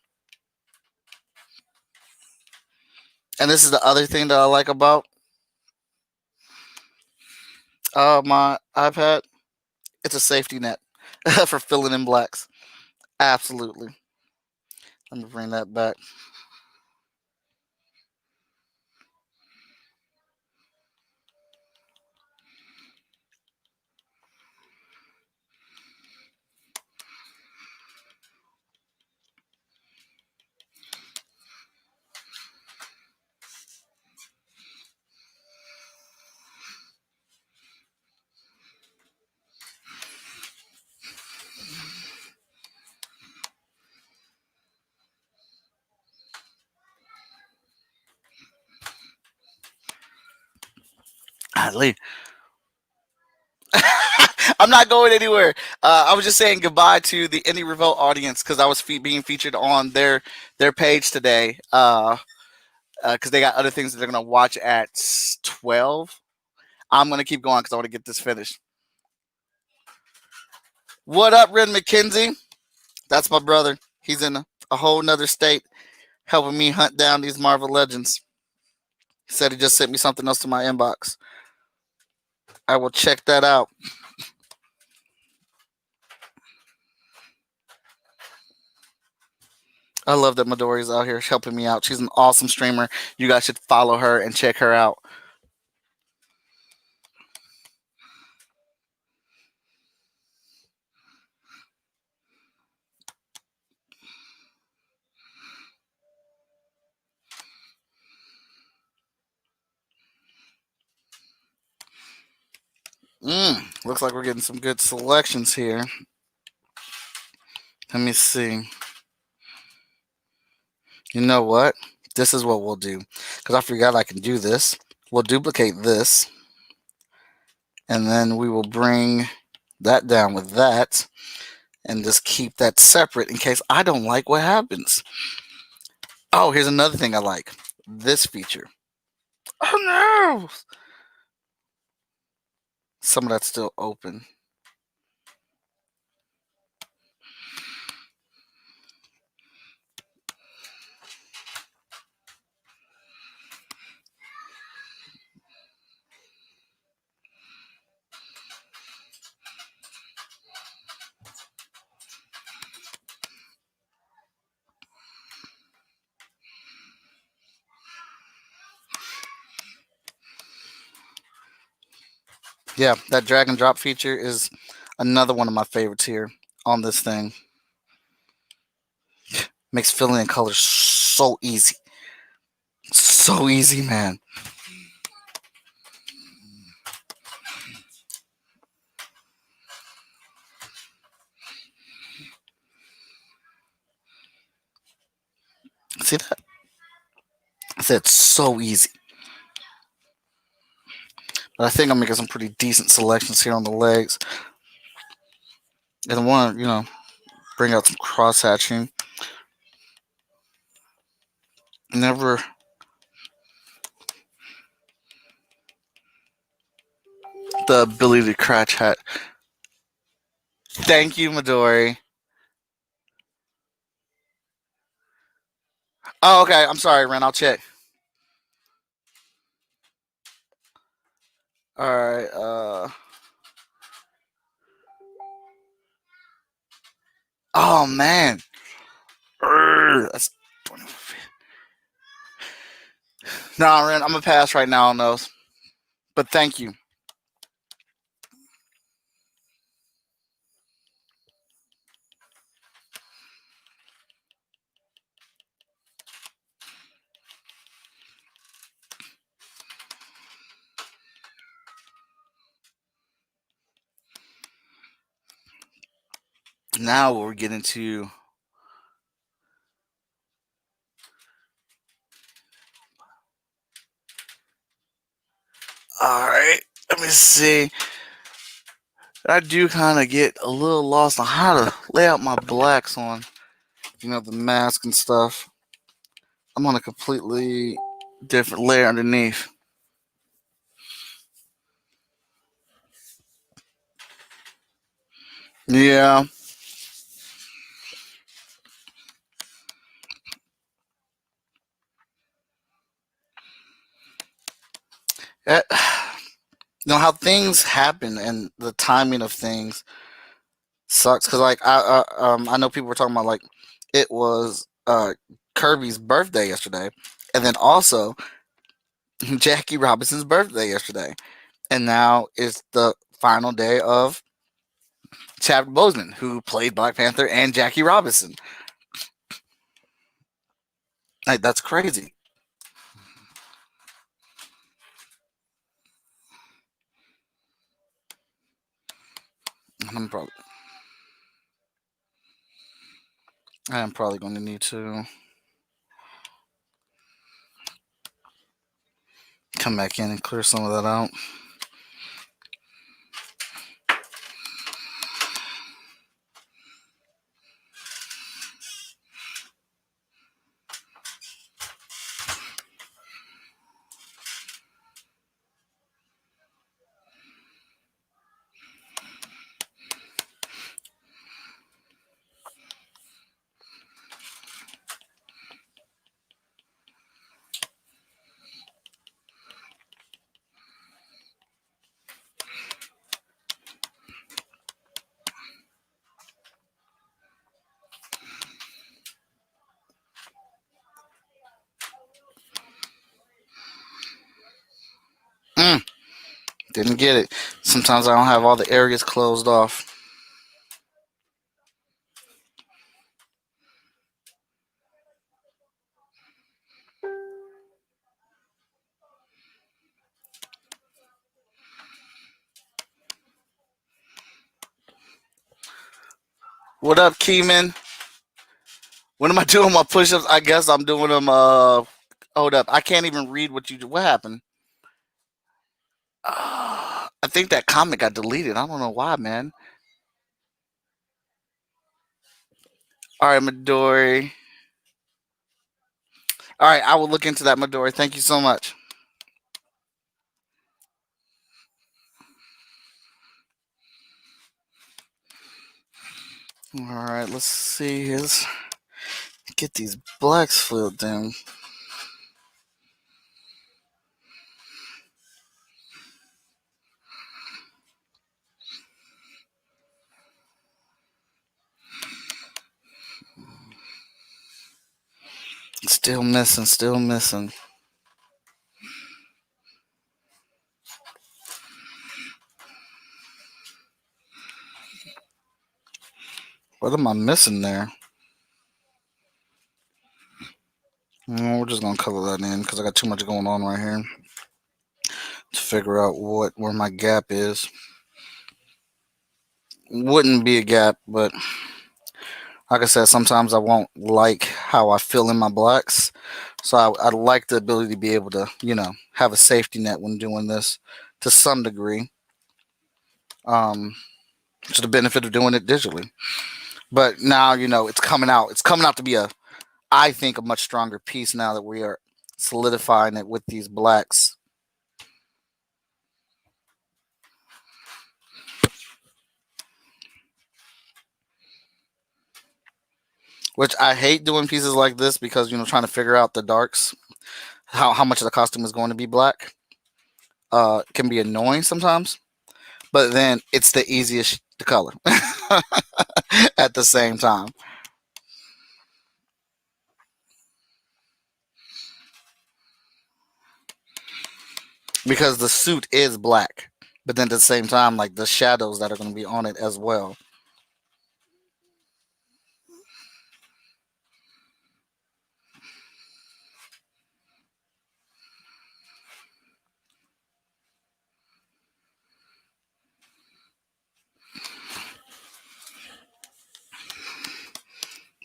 And this is the other thing that I like about my iPad. It's a safety net for filling in blacks. Absolutely. Let me bring that back. Lee. I'm not going anywhere. I was just saying goodbye to the Indie Revolt audience because I was being featured on their page today. Because they got other things that they're gonna watch at 12. I'm gonna keep going because I want to get this finished. What up, Ren McKenzie? That's my brother. He's in a whole nother state helping me hunt down these Marvel Legends. He said he just sent me something else to my inbox. I will check that out. I love that Midori's out here helping me out. She's an awesome streamer. You guys should follow her and check her out. Looks like we're getting some good selections here. Let me see. You know what? This is what we'll do. Because I forgot I can do this. We'll duplicate this. And then we will bring that down with that. And just keep that separate in case I don't like what happens. Oh, here's another thing I like. This feature. Oh no! Some of that's still open. Yeah, that drag and drop feature is another one of my favorites here on this thing. Makes filling in colors so easy. So easy, man. See that? I said it's so easy. But I think I'm making some pretty decent selections here on the legs. And I want to, bring out some cross hatching. Never. The ability to crotch hat. Thank you, Midori. Oh, okay. I'm sorry, Ren. I'll check. All right. Oh man. That's 20. Nah, Ren. I'm gonna pass right now on those. But thank you. Now we're getting to. All right. Let me see. I do kind of get a little lost on how to lay out my blacks on, the mask and stuff. I'm on a completely different layer underneath. Yeah. That, how things happen and the timing of things sucks because like I know people were talking about like it was Kirby's birthday yesterday, and then also Jackie Robinson's birthday yesterday, and now it's the final day of Chadwick Boseman, who played Black Panther and Jackie Robinson. Like that's crazy. I'm probably I am probably going to need to come back in and clear some of that out. Didn't get it. Sometimes I don't have all the areas closed off. What up, Keyman? When am I doing my push-ups? I guess I'm doing them. Hold up. I can't even read what you. What happened? I think that comment got deleted. I don't know why, man. All right, Midori. All right, I will look into that, Midori. Thank you so much. All right, let's see his. Get these blacks filled in. Still missing. Still missing. What am I missing there? We're just gonna color that in because I got too much going on right here to figure out where my gap is. Wouldn't be a gap, but like I said, sometimes I won't like how I feel in my blacks. So I like the ability to be able to, have a safety net when doing this to some degree. To the benefit of doing it digitally. But now, it's coming out. It's coming out to be I think, a much stronger piece now that we are solidifying it with these blacks. Which I hate doing pieces like this because, trying to figure out the darks, how much of the costume is going to be black, can be annoying sometimes. But then it's the easiest to color at the same time. Because the suit is black. But then at the same time, like the shadows that are going to be on it as well.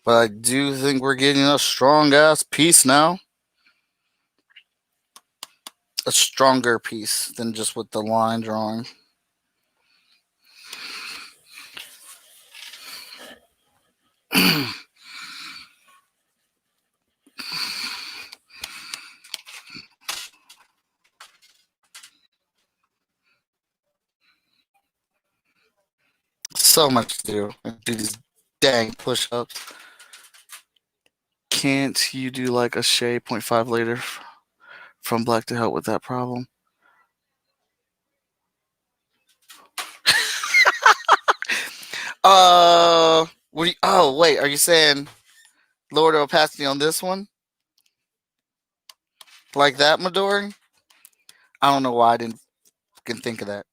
But I do think we're getting a strong ass piece now. A stronger piece than just with the line drawing. So much to do. Do these dang push ups. Can't you do like a shade 0.5 later from black to help with that problem? Oh, wait. Are you saying lower the opacity on this one? Like that, Midori? I don't know why I didn't can think of that.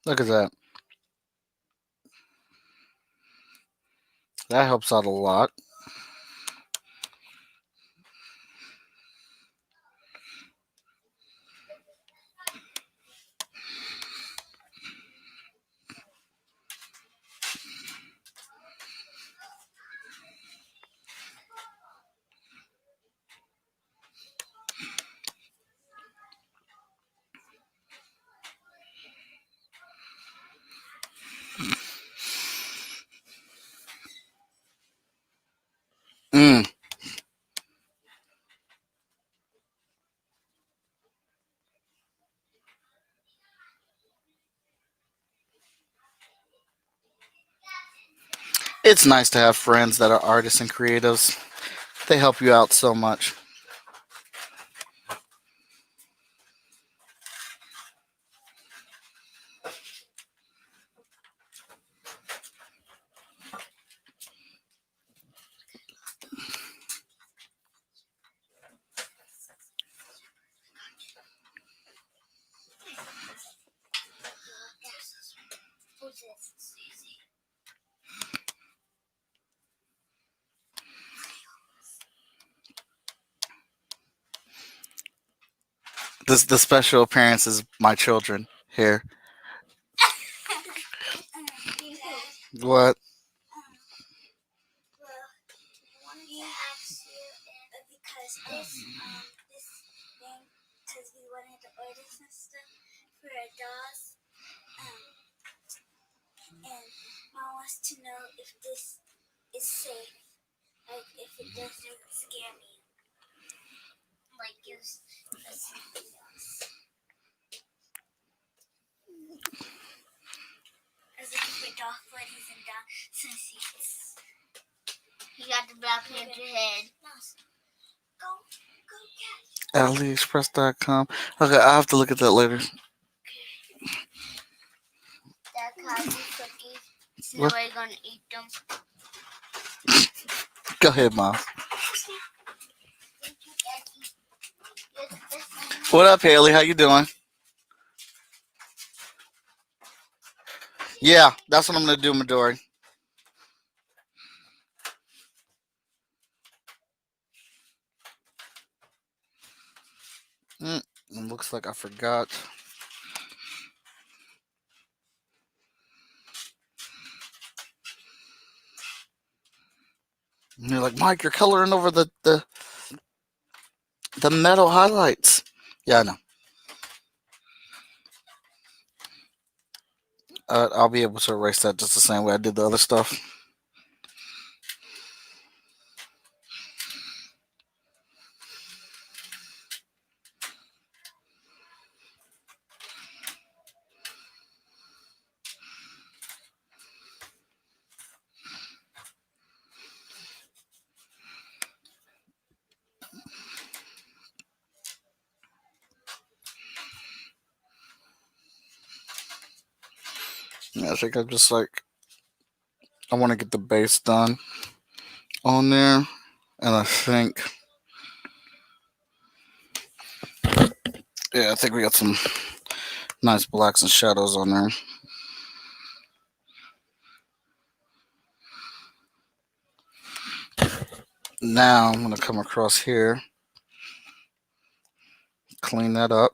Look at that. That helps out a lot. Mm. It's nice to have friends that are artists and creatives. They help you out so much. This the special appearance is my children here. What? AliExpress.com. Okay, I'll have to look at that later. What? Go ahead, Mom. What up, Haley? How you doing? Yeah, that's what I'm gonna do, Midori. It looks like I forgot. And you're like, Mike, you're coloring over the metal highlights. Yeah, I know. I'll be able to erase that just the same way I did the other stuff. Yeah, I think I'm just like, I want to get the base done on there. And I think, yeah, I think we got some nice blacks and shadows on there. Now I'm going to come across here, clean that up.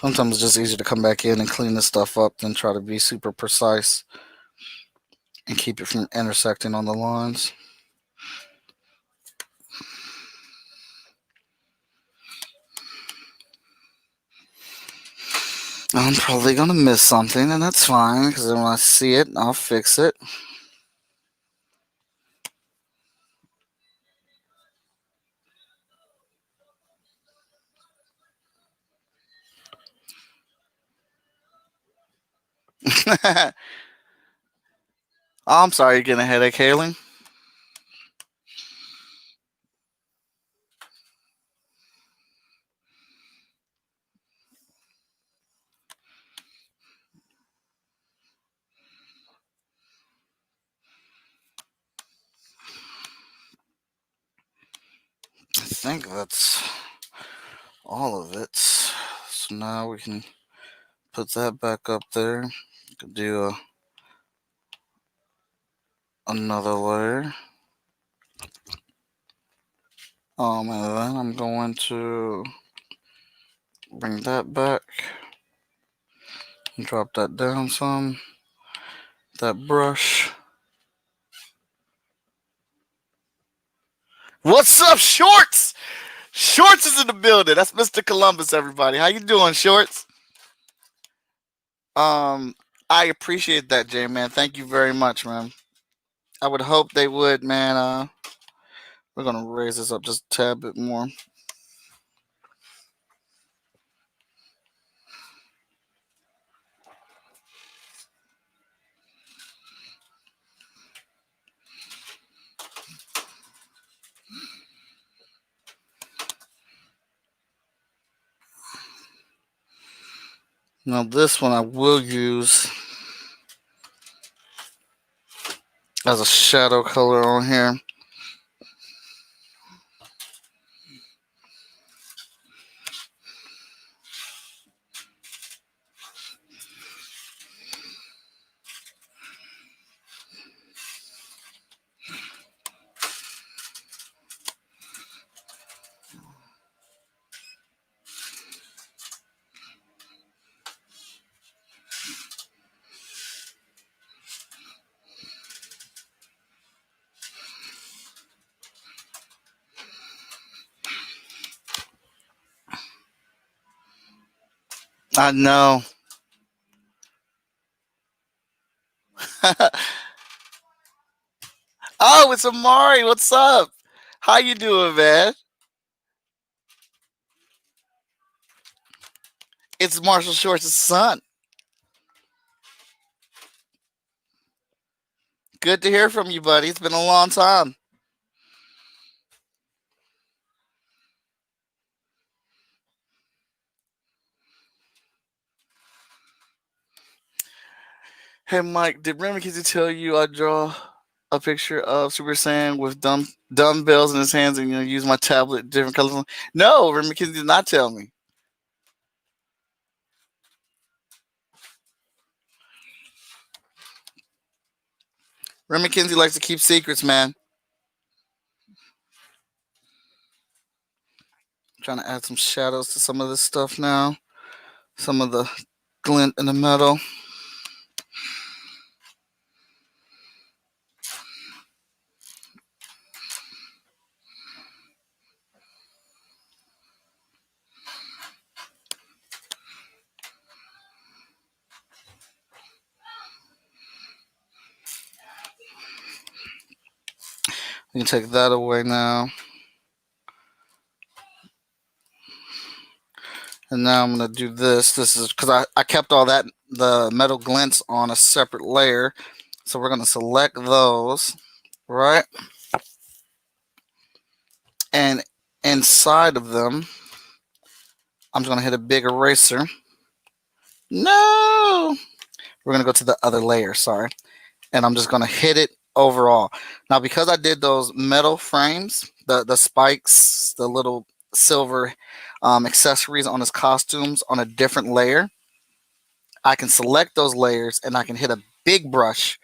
Sometimes it's just easier to come back in and clean this stuff up than try to be super precise and keep it from intersecting on the lines. I'm probably going to miss something, and that's fine, because when I see it, I'll fix it. Oh, I'm sorry you're getting a headache, Haley. I think that's all of it. So now we can put that back up there. Could do another layer. And then I'm going to bring that back. Drop that down some. That brush. What's up, Shorts? Shorts is in the building. That's Mr. Columbus, everybody. How you doing, Shorts? I appreciate that, Jay, man. Thank you very much, man. I would hope they would, man. We're gonna raise this up just a tad bit more. Now this one I will use as a shadow color on here. I know. Oh, it's Amari. What's up? How you doing, man? It's Marshall Shorts' son. Good to hear from you, buddy. It's been a long time. Hey, Mike, did Remy Kizzy tell you I draw a picture of Super Saiyan with dumbbells in his hands and use my tablet different colors? No, Remy Kizzy did not tell me. Remy Kinsey likes to keep secrets, man. I'm trying to add some shadows to some of this stuff now. Some of the glint in the metal. We can take that away now. And now I'm going to do this. This is because I kept all that, the metal glints on a separate layer. So we're going to select those, right? And inside of them, I'm just going to hit a big eraser. No! We're going to go to the other layer, sorry. And I'm just going to hit it overall. Now, because I did those metal frames, the spikes, the little silver accessories on his costumes on a different layer, I can select those layers and I can hit a big brush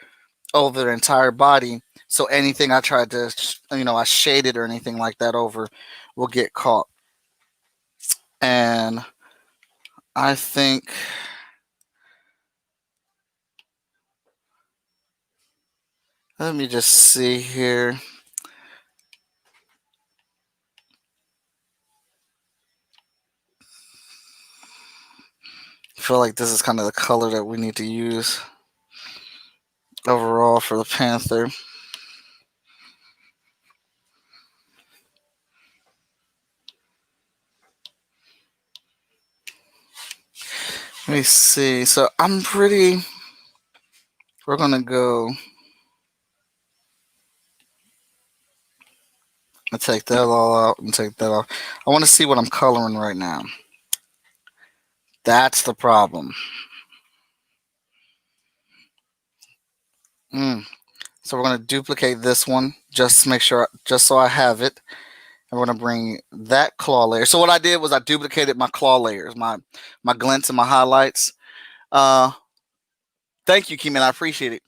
over the entire body. So anything I tried to, I shaded or anything like that over will get caught. And I think let me just see here. I feel like this is kind of the color that we need to use overall for the Panther. Let me see. So we're going to go. I take that all out and take that off. I want to see what I'm coloring right now. That's the problem. So we're going to duplicate this one just to make sure, just so I have it. And we're going to bring that claw layer. So what I did was I duplicated my claw layers, my glints and my highlights. Thank you, Keeman. I appreciate it.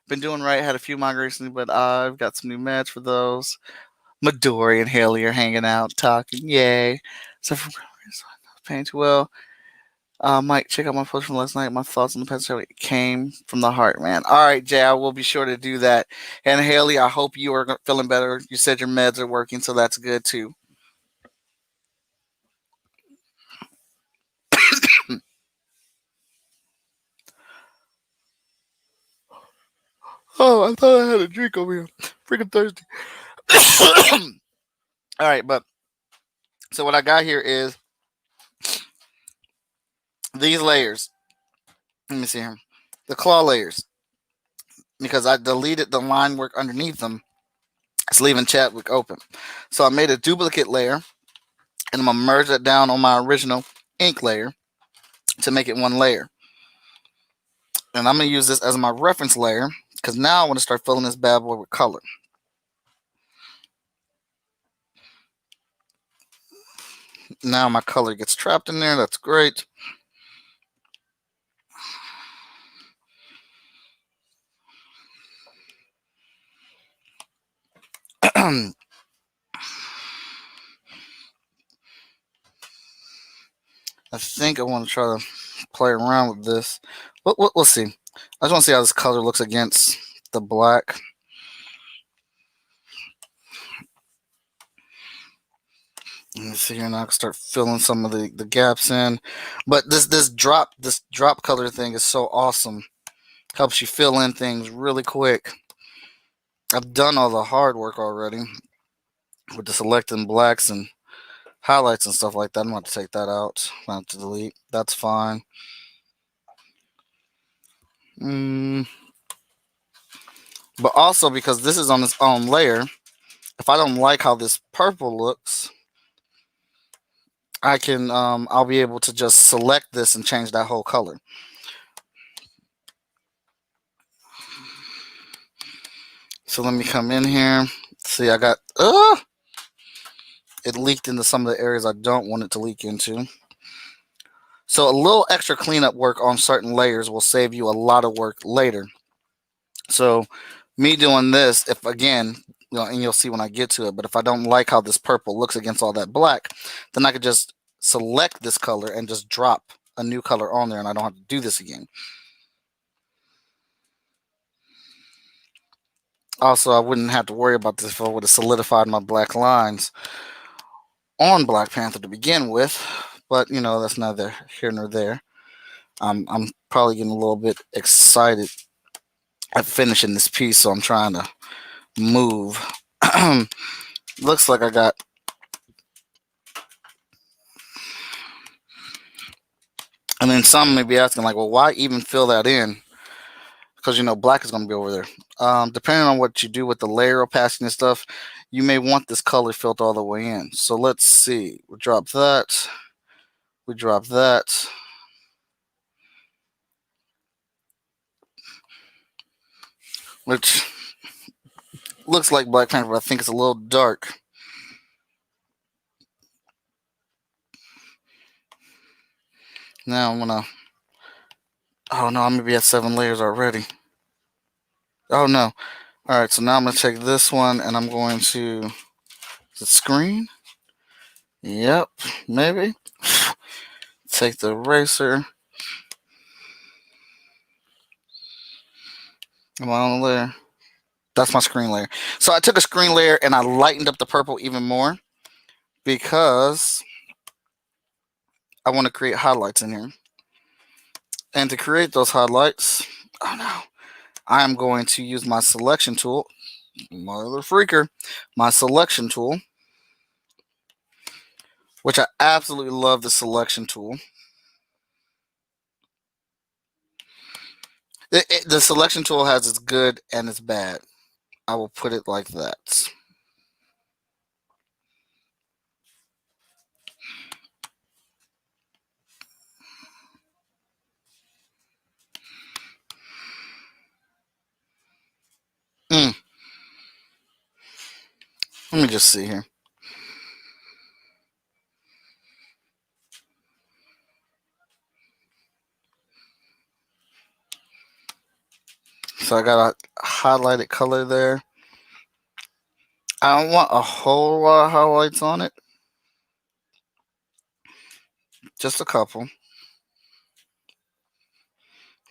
Been doing right. Had a few migrations, but I've got some new meds for those. Midori and Haley are hanging out, talking. Yay. So from paying too well. Mike, check out my post from last night. My thoughts on the past show came from the heart, man. All right, Jay, I will be sure to do that. And Haley, I hope you are feeling better. You said your meds are working, so that's good too. Oh, I thought I had a drink over here. Freaking thirsty. All right, but so what I got here is these layers. Let me see here. The claw layers. Because I deleted the line work underneath them. It's leaving Chadwick open. So I made a duplicate layer and I'm going to merge that down on my original ink layer to make it one layer. And I'm going to use this as my reference layer because now I want to start filling this bad boy with color. Now my color gets trapped in there. That's great. I think I want to try to play around with this. We'll see. I just want to see how this color looks against the black. Let me see here now. I can start filling some of the gaps in. But this drop color thing is so awesome. Helps you fill in things really quick. I've done all the hard work already with the selecting blacks and highlights and stuff like that. I'm going to take that out. I'm going to delete. That's fine. But also because this is on its own layer, if I don't like how this purple looks, I can I'll be able to just select this and change that whole color. So let me come in here. See, I got it leaked into some of the areas I don't want it to leak into. So a little extra cleanup work on certain layers will save you a lot of work later. So me doing this, if again, and you'll see when I get to it, but if I don't like how this purple looks against all that black, then I could just select this color and just drop a new color on there and I don't have to do this again. Also, I wouldn't have to worry about this if I would have solidified my black lines on Black Panther to begin with, but that's neither here nor there. I'm probably getting a little bit excited at finishing this piece, so I'm trying to move. Looks like I got and then some may be asking like, well, why even fill that in? Because black is going to be over there. Depending on what you do with the layer opacity and stuff, you may want this color filled all the way in. So let's see. We drop that. We drop that. Which looks like Black Panther, but I think it's a little dark. Now I'm gonna. Oh no, I'm gonna be at 7 layers already. Oh no. Alright, so now I'm gonna take this one and I'm going to. Is it screen? Yep, maybe. Take the eraser. Am I on the layer? That's my screen layer. So I took a screen layer and I lightened up the purple even more because I want to create highlights in here. And to create those highlights, oh no, I am going to use my selection tool. Mother freaker. My selection tool, which I absolutely love the selection tool. The selection tool has its good and its bad. I will put it like that. Let me just see here. So I got a highlighted color there. I don't want a whole lot of highlights on it. Just a couple.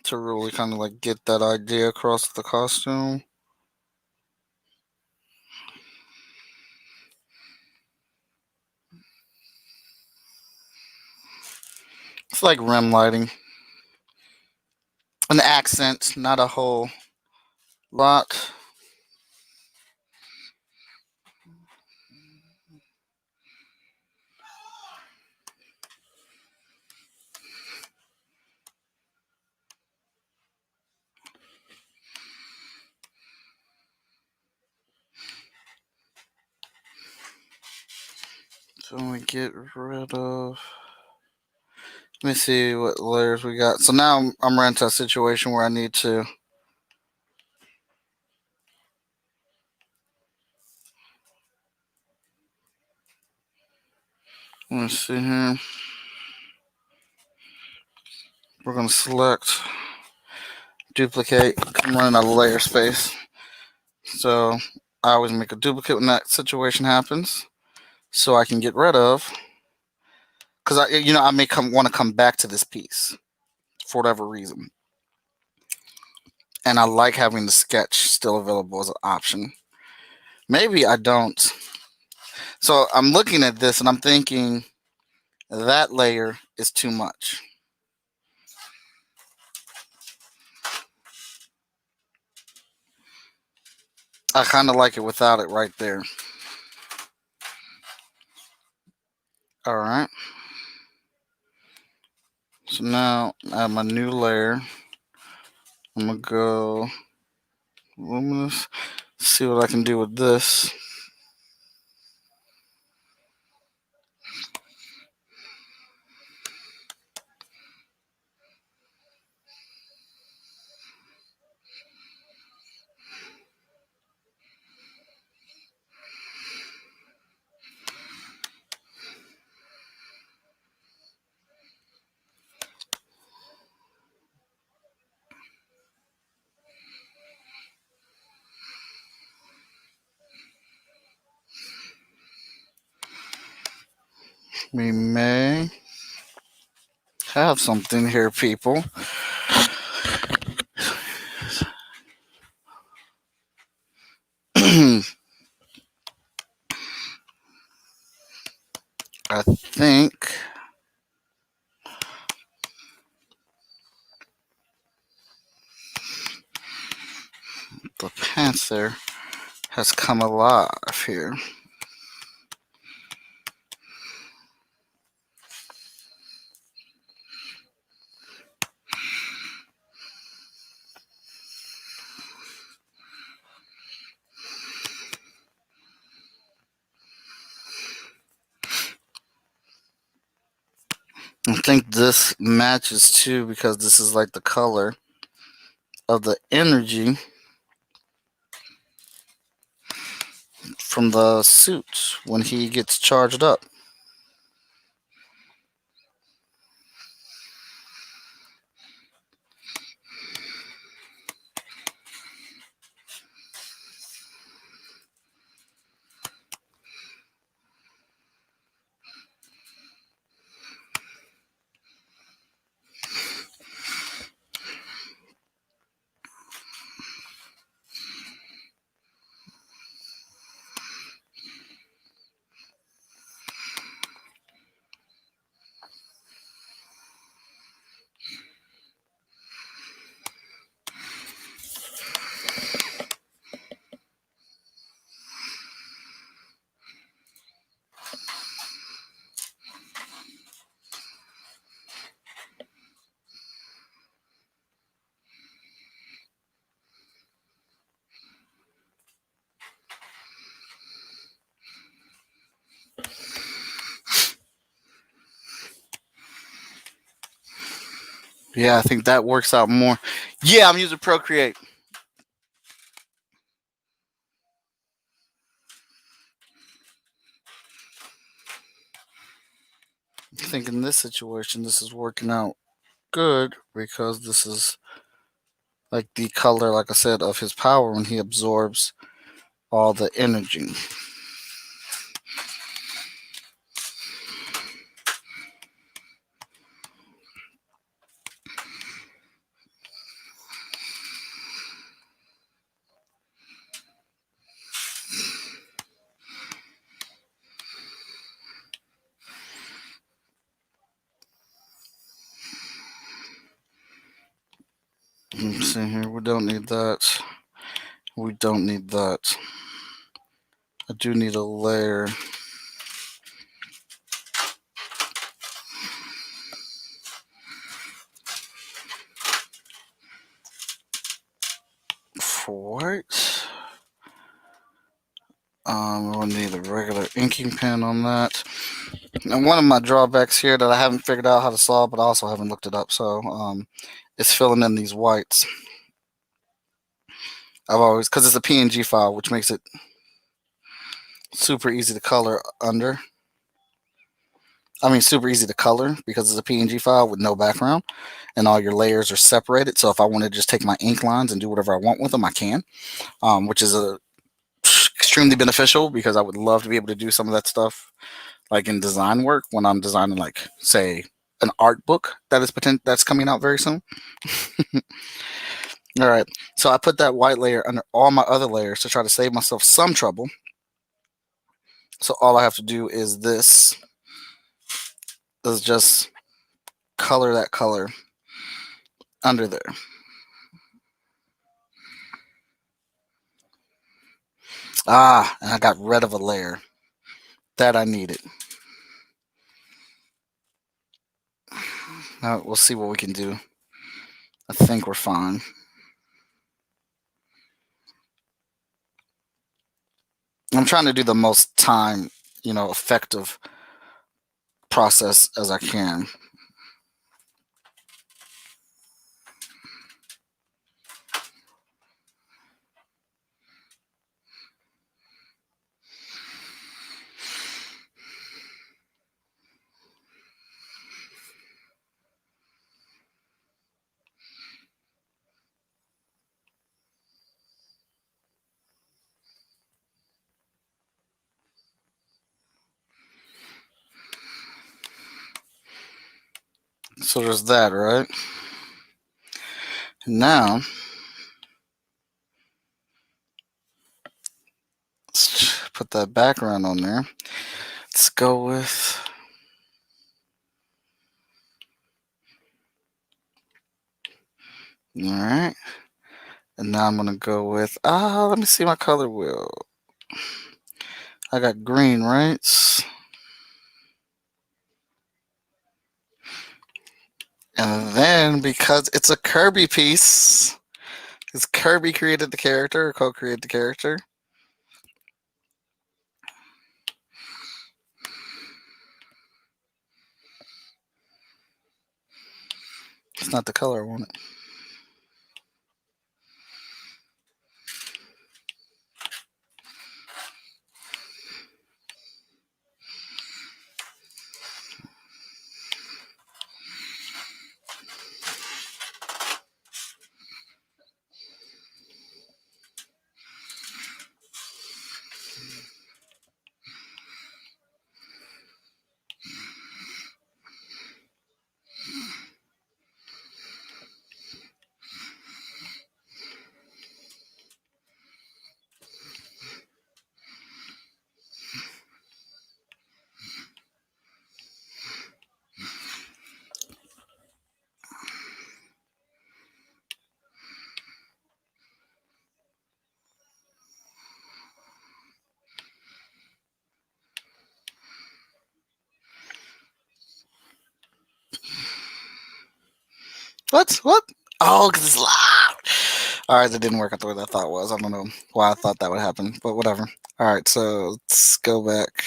To really kind of like get that idea across the costume. It's like rim lighting. An accent, not a whole lot. So we get rid of. Let me see what layers we got. So now I'm running into a situation where I need to. Let me see here. We're going to select duplicate. I'm running out of layer space. So I always make a duplicate when that situation happens so I can get rid of. Because I may want to come back to this piece for whatever reason. And I like having the sketch still available as an option. Maybe I don't. So I'm looking at this and I'm thinking that layer is too much. I kind of like it without it right there. All right. So now I have my new layer. I'm going to go luminous. See what I can do with this. We may have something here, people. I think the panther has come alive here. I think this matches too because this is like the color of the energy from the suit when he gets charged up. Yeah, I think that works out more. Yeah, I'm using Procreate. I think in this situation, this is working out good because this is like the color, like I said, of his power when he absorbs all the energy. Let's see here, we don't need that. we don't need that. I do need a layer. For white. We'll need a regular inking pen on that. And one of my drawbacks here that I haven't figured out how to solve, but I also haven't looked it up, so is filling in these whites. I've always, because it's a PNG file, which makes it super easy to color under. I mean, super easy to color because it's a PNG file with no background, and all your layers are separated. So if I want to just take my ink lines and do whatever I want with them, I can, which is extremely beneficial because I would love to be able to do some of that stuff like in design work when I'm designing, like, say, an art book that's coming out very soon. All right, so I put that white layer under all my other layers to try to save myself some trouble. So all I have to do is this, is just color that color under there. And I got rid of a layer that I needed. Now we'll see what we can do. I think we're fine. I'm trying to do the most time, effective process as I can. So there's that, right? Now, let's put that background on there. Let's go with, all right. And now I'm going to go with, let me see my color wheel. I got green, right? And then because it's a Kirby piece, because Kirby created the character, or co-created the character, it's not the color I want it. What? Oh, because it's loud. All right, that didn't work out the way that I thought it was. I don't know why I thought that would happen, but whatever. All right, so let's go back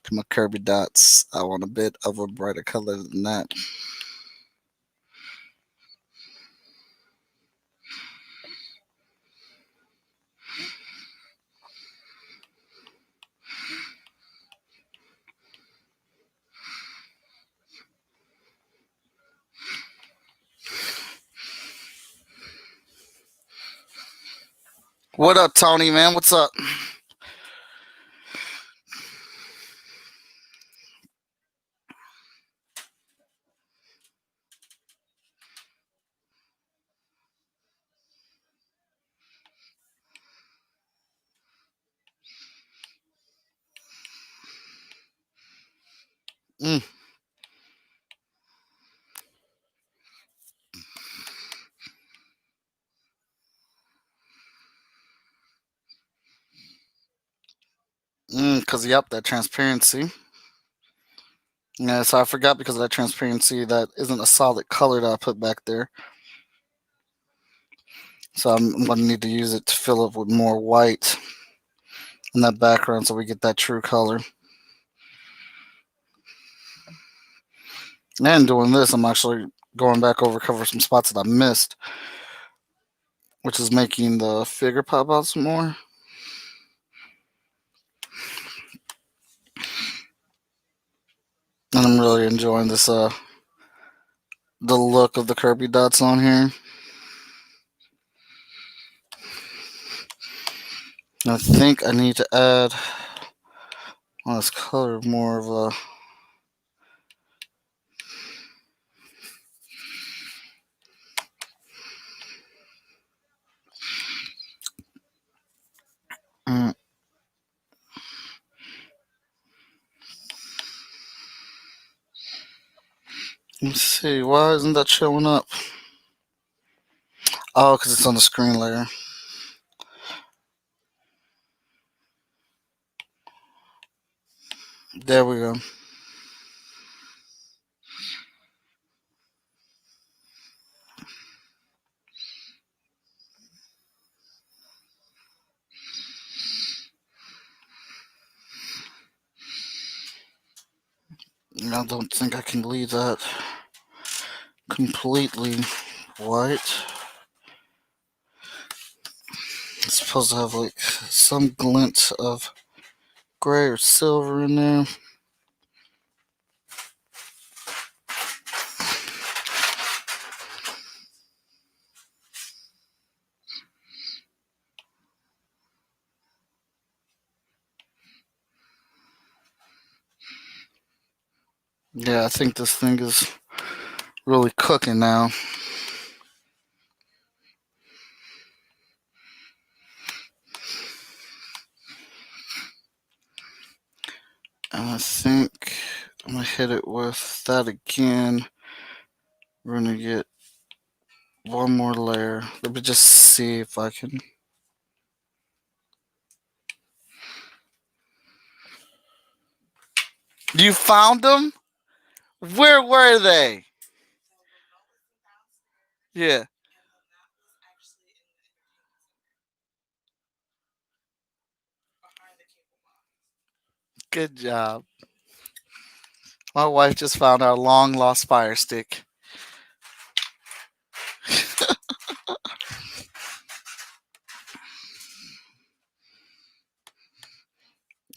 to my Kirby dots. I want a bit of a brighter color than that. What up, Tony, man? What's up? Mm. Because, yep, that transparency. Yeah, so I forgot because of that transparency that isn't a solid color that I put back there. So I'm going to need to use it to fill up with more white in that background so we get that true color. And doing this, I'm actually going back over cover some spots that I missed, which is making the figure pop out some more. And I'm really enjoying this the look of the Kirby dots on here. I think I need to add on this color more of a mm, let's see, why isn't that showing up? Oh, because it's on the screen layer. There we go. I don't think I can leave that completely white. It's supposed to have like some glint of gray or silver in there. Yeah, I think this thing is really cooking now. And I think I'm gonna hit it with that again. We're gonna get one more layer. Let me just see if I can. You found them? Where were they? Yeah, good job. My wife just found our long lost fire stick.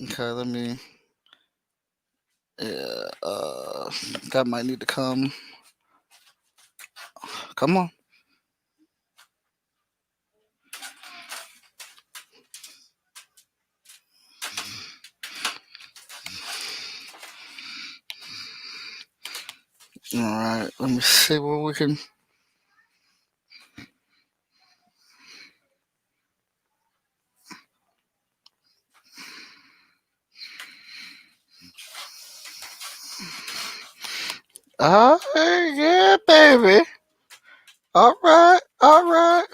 Okay, let me. Yeah, that might need to come. Come on. All right, let me see what we can. Yeah, baby. All right, all right.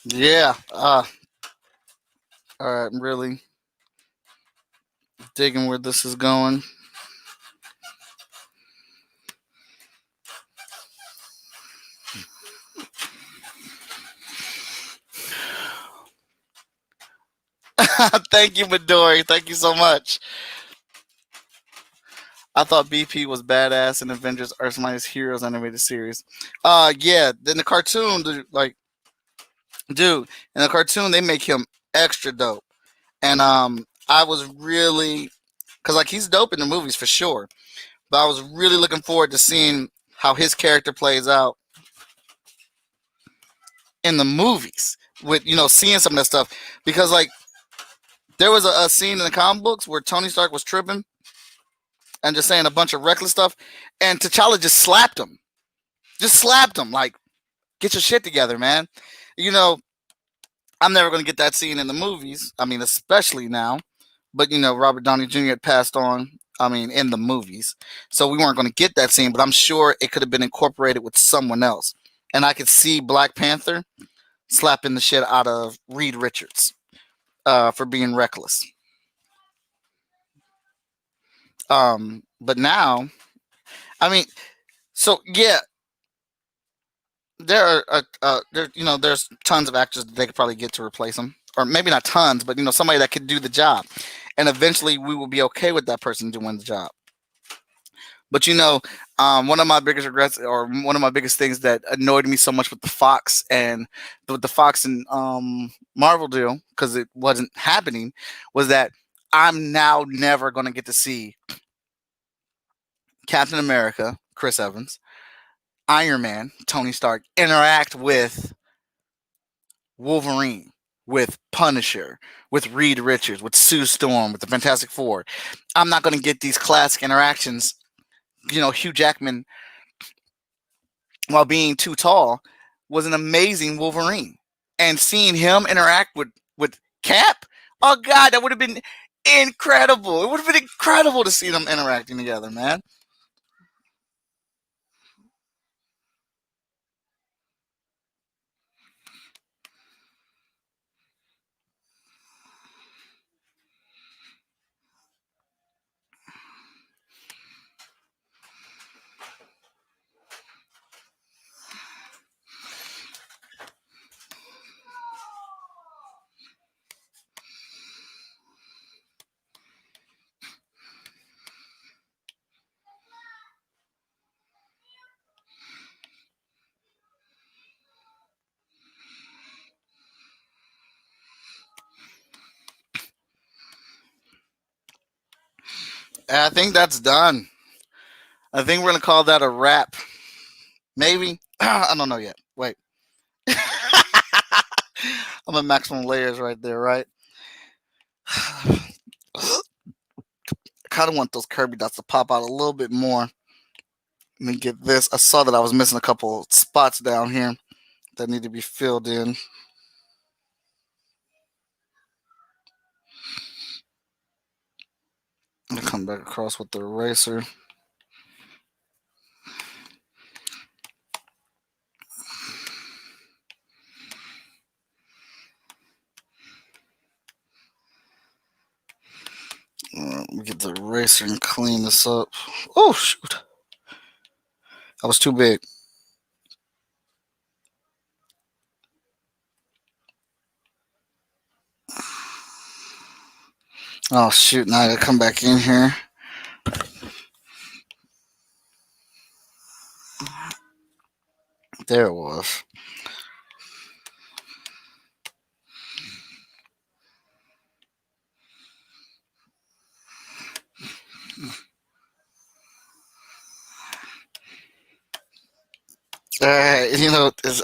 Yeah. All right. I'm really digging where this is going. Thank you, Midori. Thank you so much. I thought BP was badass in Avengers: Earth's Mightiest Heroes animated series. Yeah. Then the cartoon, like, dude, in the cartoon they make him extra dope, and I was really, cause like he's dope in the movies for sure, but I was really looking forward to seeing how his character plays out in the movies with seeing some of that stuff because like there was a scene in the comic books where Tony Stark was tripping and just saying a bunch of reckless stuff, and T'Challa just slapped him like, get your shit together, man. You know, I'm never gonna get that scene in the movies. I mean, especially now. But Robert Downey Jr. had passed on. I mean, in the movies, so we weren't going to get that scene. But I'm sure it could have been incorporated with someone else, and I could see Black Panther slapping the shit out of Reed Richards for being reckless. But now, I mean, so yeah, there's tons of actors that they could probably get to replace him, or maybe not tons, but somebody that could do the job, and eventually we will be okay with that person doing the job. But one of my biggest regrets, or one of my biggest things that annoyed me so much with the Fox and Marvel deal, because it wasn't happening, was that I'm now never going to get to see Captain America, Chris Evans, Iron Man, Tony Stark, interact with Wolverine, with Punisher, with Reed Richards, with Sue Storm, with the Fantastic Four. I'm not going to get these classic interactions. Hugh Jackman, while being too tall, was an amazing Wolverine. And seeing him interact with Cap, oh God, that would have been incredible. It would have been incredible to see them interacting together, man. And I think that's done. I think we're gonna call that a wrap. Maybe. I don't know yet. Wait. I'm at maximum layers right there, right? I kind of want those Kirby dots to pop out a little bit more. Let me get this. I saw that I was missing a couple spots down here that need to be filled in. I'm gonna come back across with the eraser. Let me get the eraser and clean this up. Oh shoot! That was too big. Oh shoot! Now I gotta come back in here. There it was.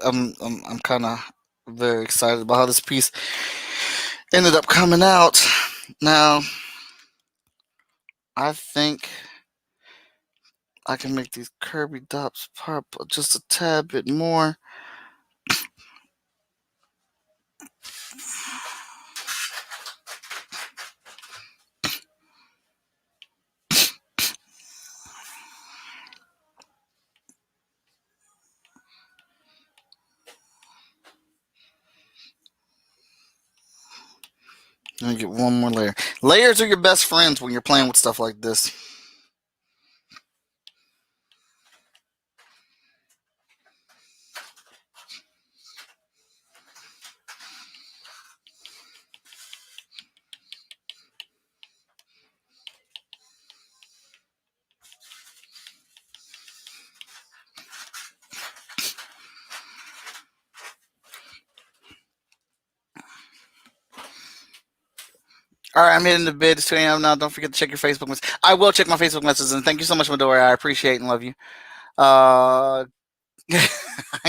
I'm kind of very excited about how this piece ended up coming out. Now, I think I can make these Kirby dots pop just a tad bit more. Let me get one more layer. Layers are your best friends when you're playing with stuff like this. All right, I'm hitting the bid. It's 2 a.m. now. Don't forget to check your Facebook messages. I will check my Facebook messages, and thank you so much, Midori. I appreciate and love you.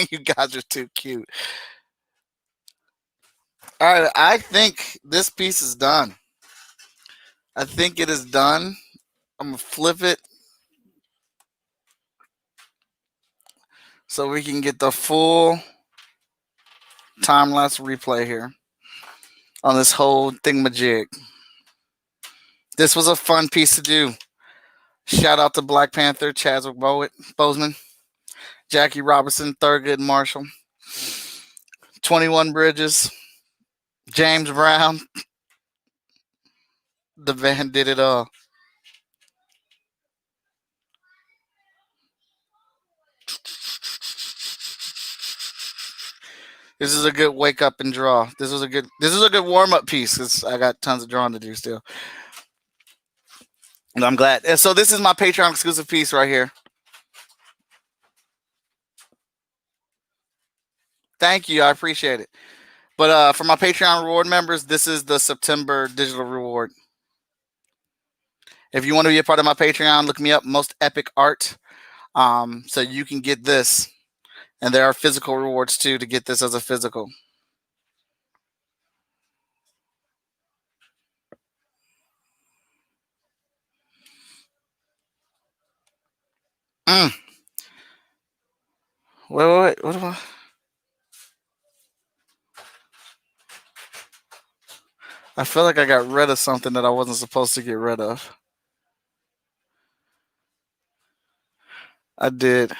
You guys are too cute. All right, I think this piece is done. I think it is done. I'm gonna flip it so we can get the full time lapse replay here on this whole thingamajig. This was a fun piece to do. Shout out to Black Panther, Chadwick Boseman, Jackie Robinson, Thurgood Marshall, 21 Bridges, James Brown, the band did it all. This is a good wake up and draw. This is a good warm up piece because I got tons of drawing to do still. And I'm glad. And so this is my Patreon exclusive piece right here. Thank you. I appreciate it. But for my Patreon reward members, this is the September digital reward. If you want to be a part of my Patreon, look me up, Most Epic Art, so you can get this. And there are physical rewards too to get this as a physical. Mm. Wait. What am I? I feel like I got rid of something that I wasn't supposed to get rid of. I did.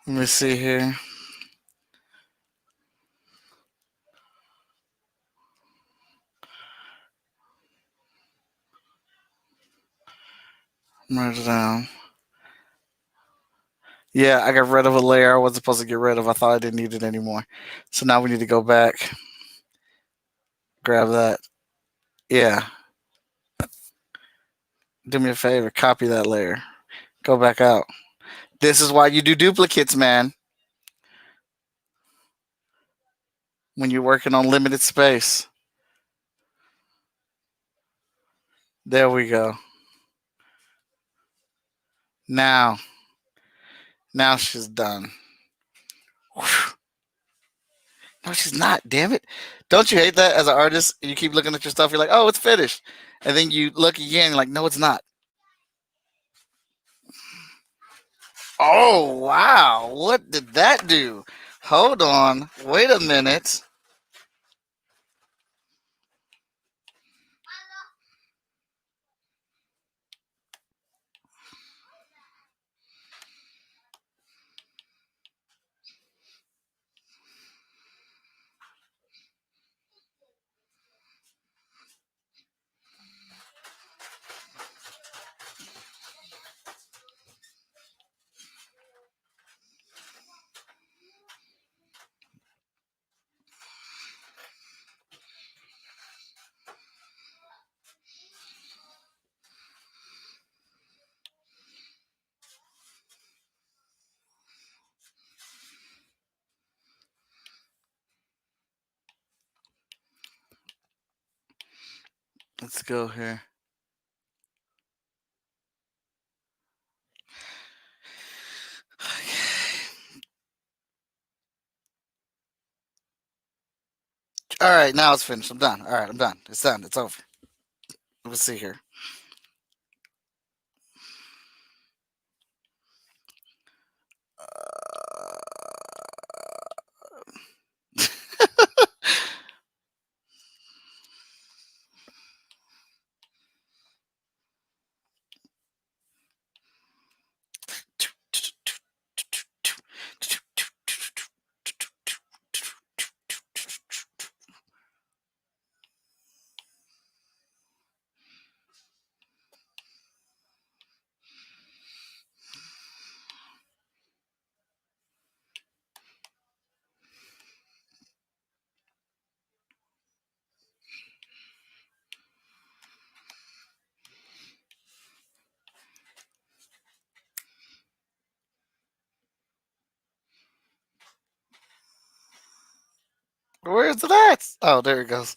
Let me see here. Write it down. Yeah, I got rid of a layer I wasn't supposed to get rid of. I thought I didn't need it anymore. So now we need to go back, grab that. Yeah. Do me a favor, copy that layer. Go back out. This is why you do duplicates, man. When you're working on limited space. There we go. Now she's done. Whew. No, she's not. Damn it! Don't you hate that as an artist? You keep looking at your stuff. You're like, oh, it's finished, and then you look again. You're like, no, it's not. Oh wow! What did that do? Hold on. Wait a minute. Let's go here. All right, now it's finished. I'm done. All right, I'm done. It's done. It's over. Let's see here. Where's it at? Oh, there it goes.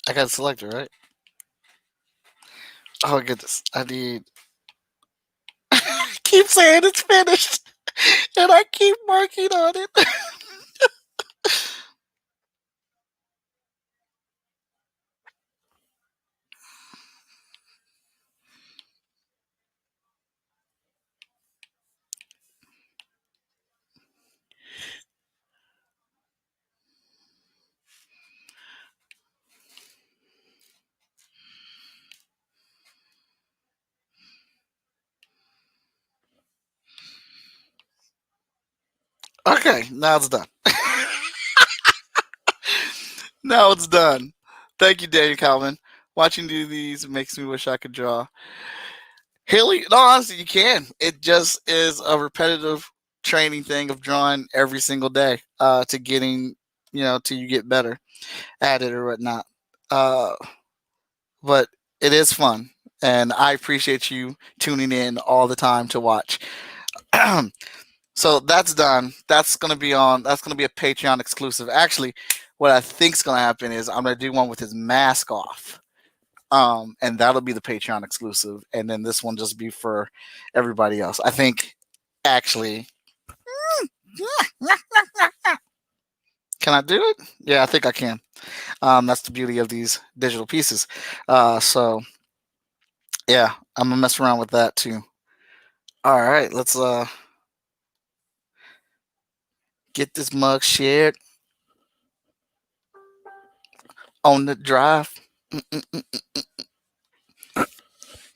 I got to select it, right? Oh, goodness. I need. Keep saying it's finished, and I keep marking on it. Okay, now it's done. Now it's done. Thank you, Daniel Calvin. Watching you do these makes me wish I could draw. Haley, no, honestly, you can. It just is a repetitive training thing of drawing every single day to getting, till you get better at it or whatnot. Uh, but it is fun, and I appreciate you tuning in all the time to watch. So that's done. That's gonna be on. That's gonna be a Patreon exclusive. Actually, what I think's gonna happen is I'm gonna do one with his mask off, and that'll be the Patreon exclusive, and then this one just be for everybody else. I think, actually, can I do it? Yeah, I think I can. That's the beauty of these digital pieces. So yeah, I'm gonna mess around with that too. All right, let's get this mug shared on the drive. Mm-mm-mm.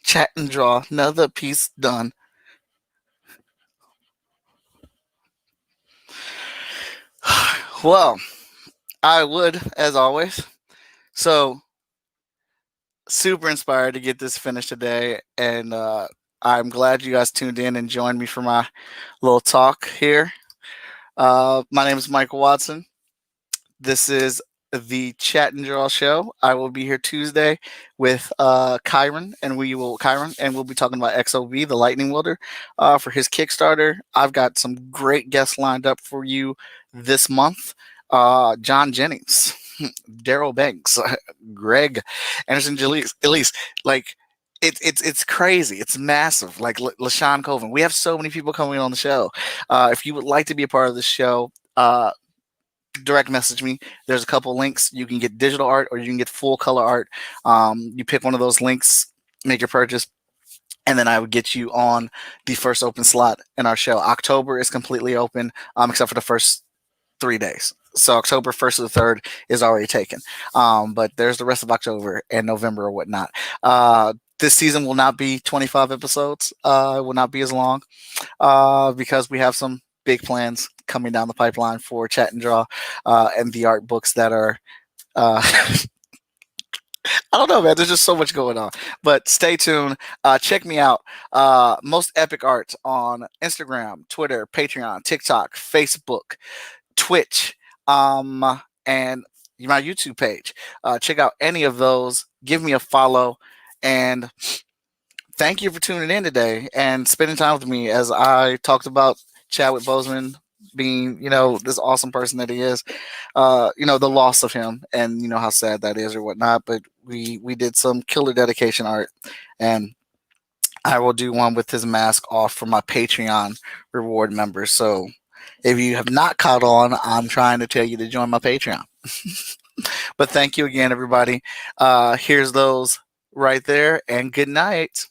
Chat and draw. Another piece done. Well, I would, as always. So, super inspired to get this finished today. And I'm glad you guys tuned in and joined me for my little talk here. My name is Michael Watson. This is the Chat and Draw Show. I will be here Tuesday with Kyron, and we'll be talking about XOB, the Lightning Welder, for his Kickstarter. I've got some great guests lined up for you this month. John Jennings, Daryl Banks, Greg Anderson, Elise, like it's crazy. It's massive. Like LaShawn Colvin. We have so many people coming on the show. If you would like to be a part of the show, direct message me. There's a couple links. You can get digital art or you can get full color art. You pick one of those links, make your purchase, and then I would get you on the first open slot in our show. October is completely open, except for the first 3 days. So October 1st to the 3rd is already taken. But there's the rest of October and November or whatnot. This season will not be 25 episodes. It will not be as long because we have some big plans coming down the pipeline for Chat and Draw and the art books that are. I don't know, man. There's just so much going on. But stay tuned. Check me out. Most Epic Art on Instagram, Twitter, Patreon, TikTok, Facebook, Twitch, and my YouTube page. Check out any of those. Give me a follow. And thank you for tuning in today and spending time with me as I talked about Chadwick Boseman being, this awesome person that he is, the loss of him and, how sad that is or whatnot. But we did some killer dedication art, and I will do one with his mask off for my Patreon reward members. So if you have not caught on, I'm trying to tell you to join my Patreon. But thank you again, everybody. Here's those right there, and good night.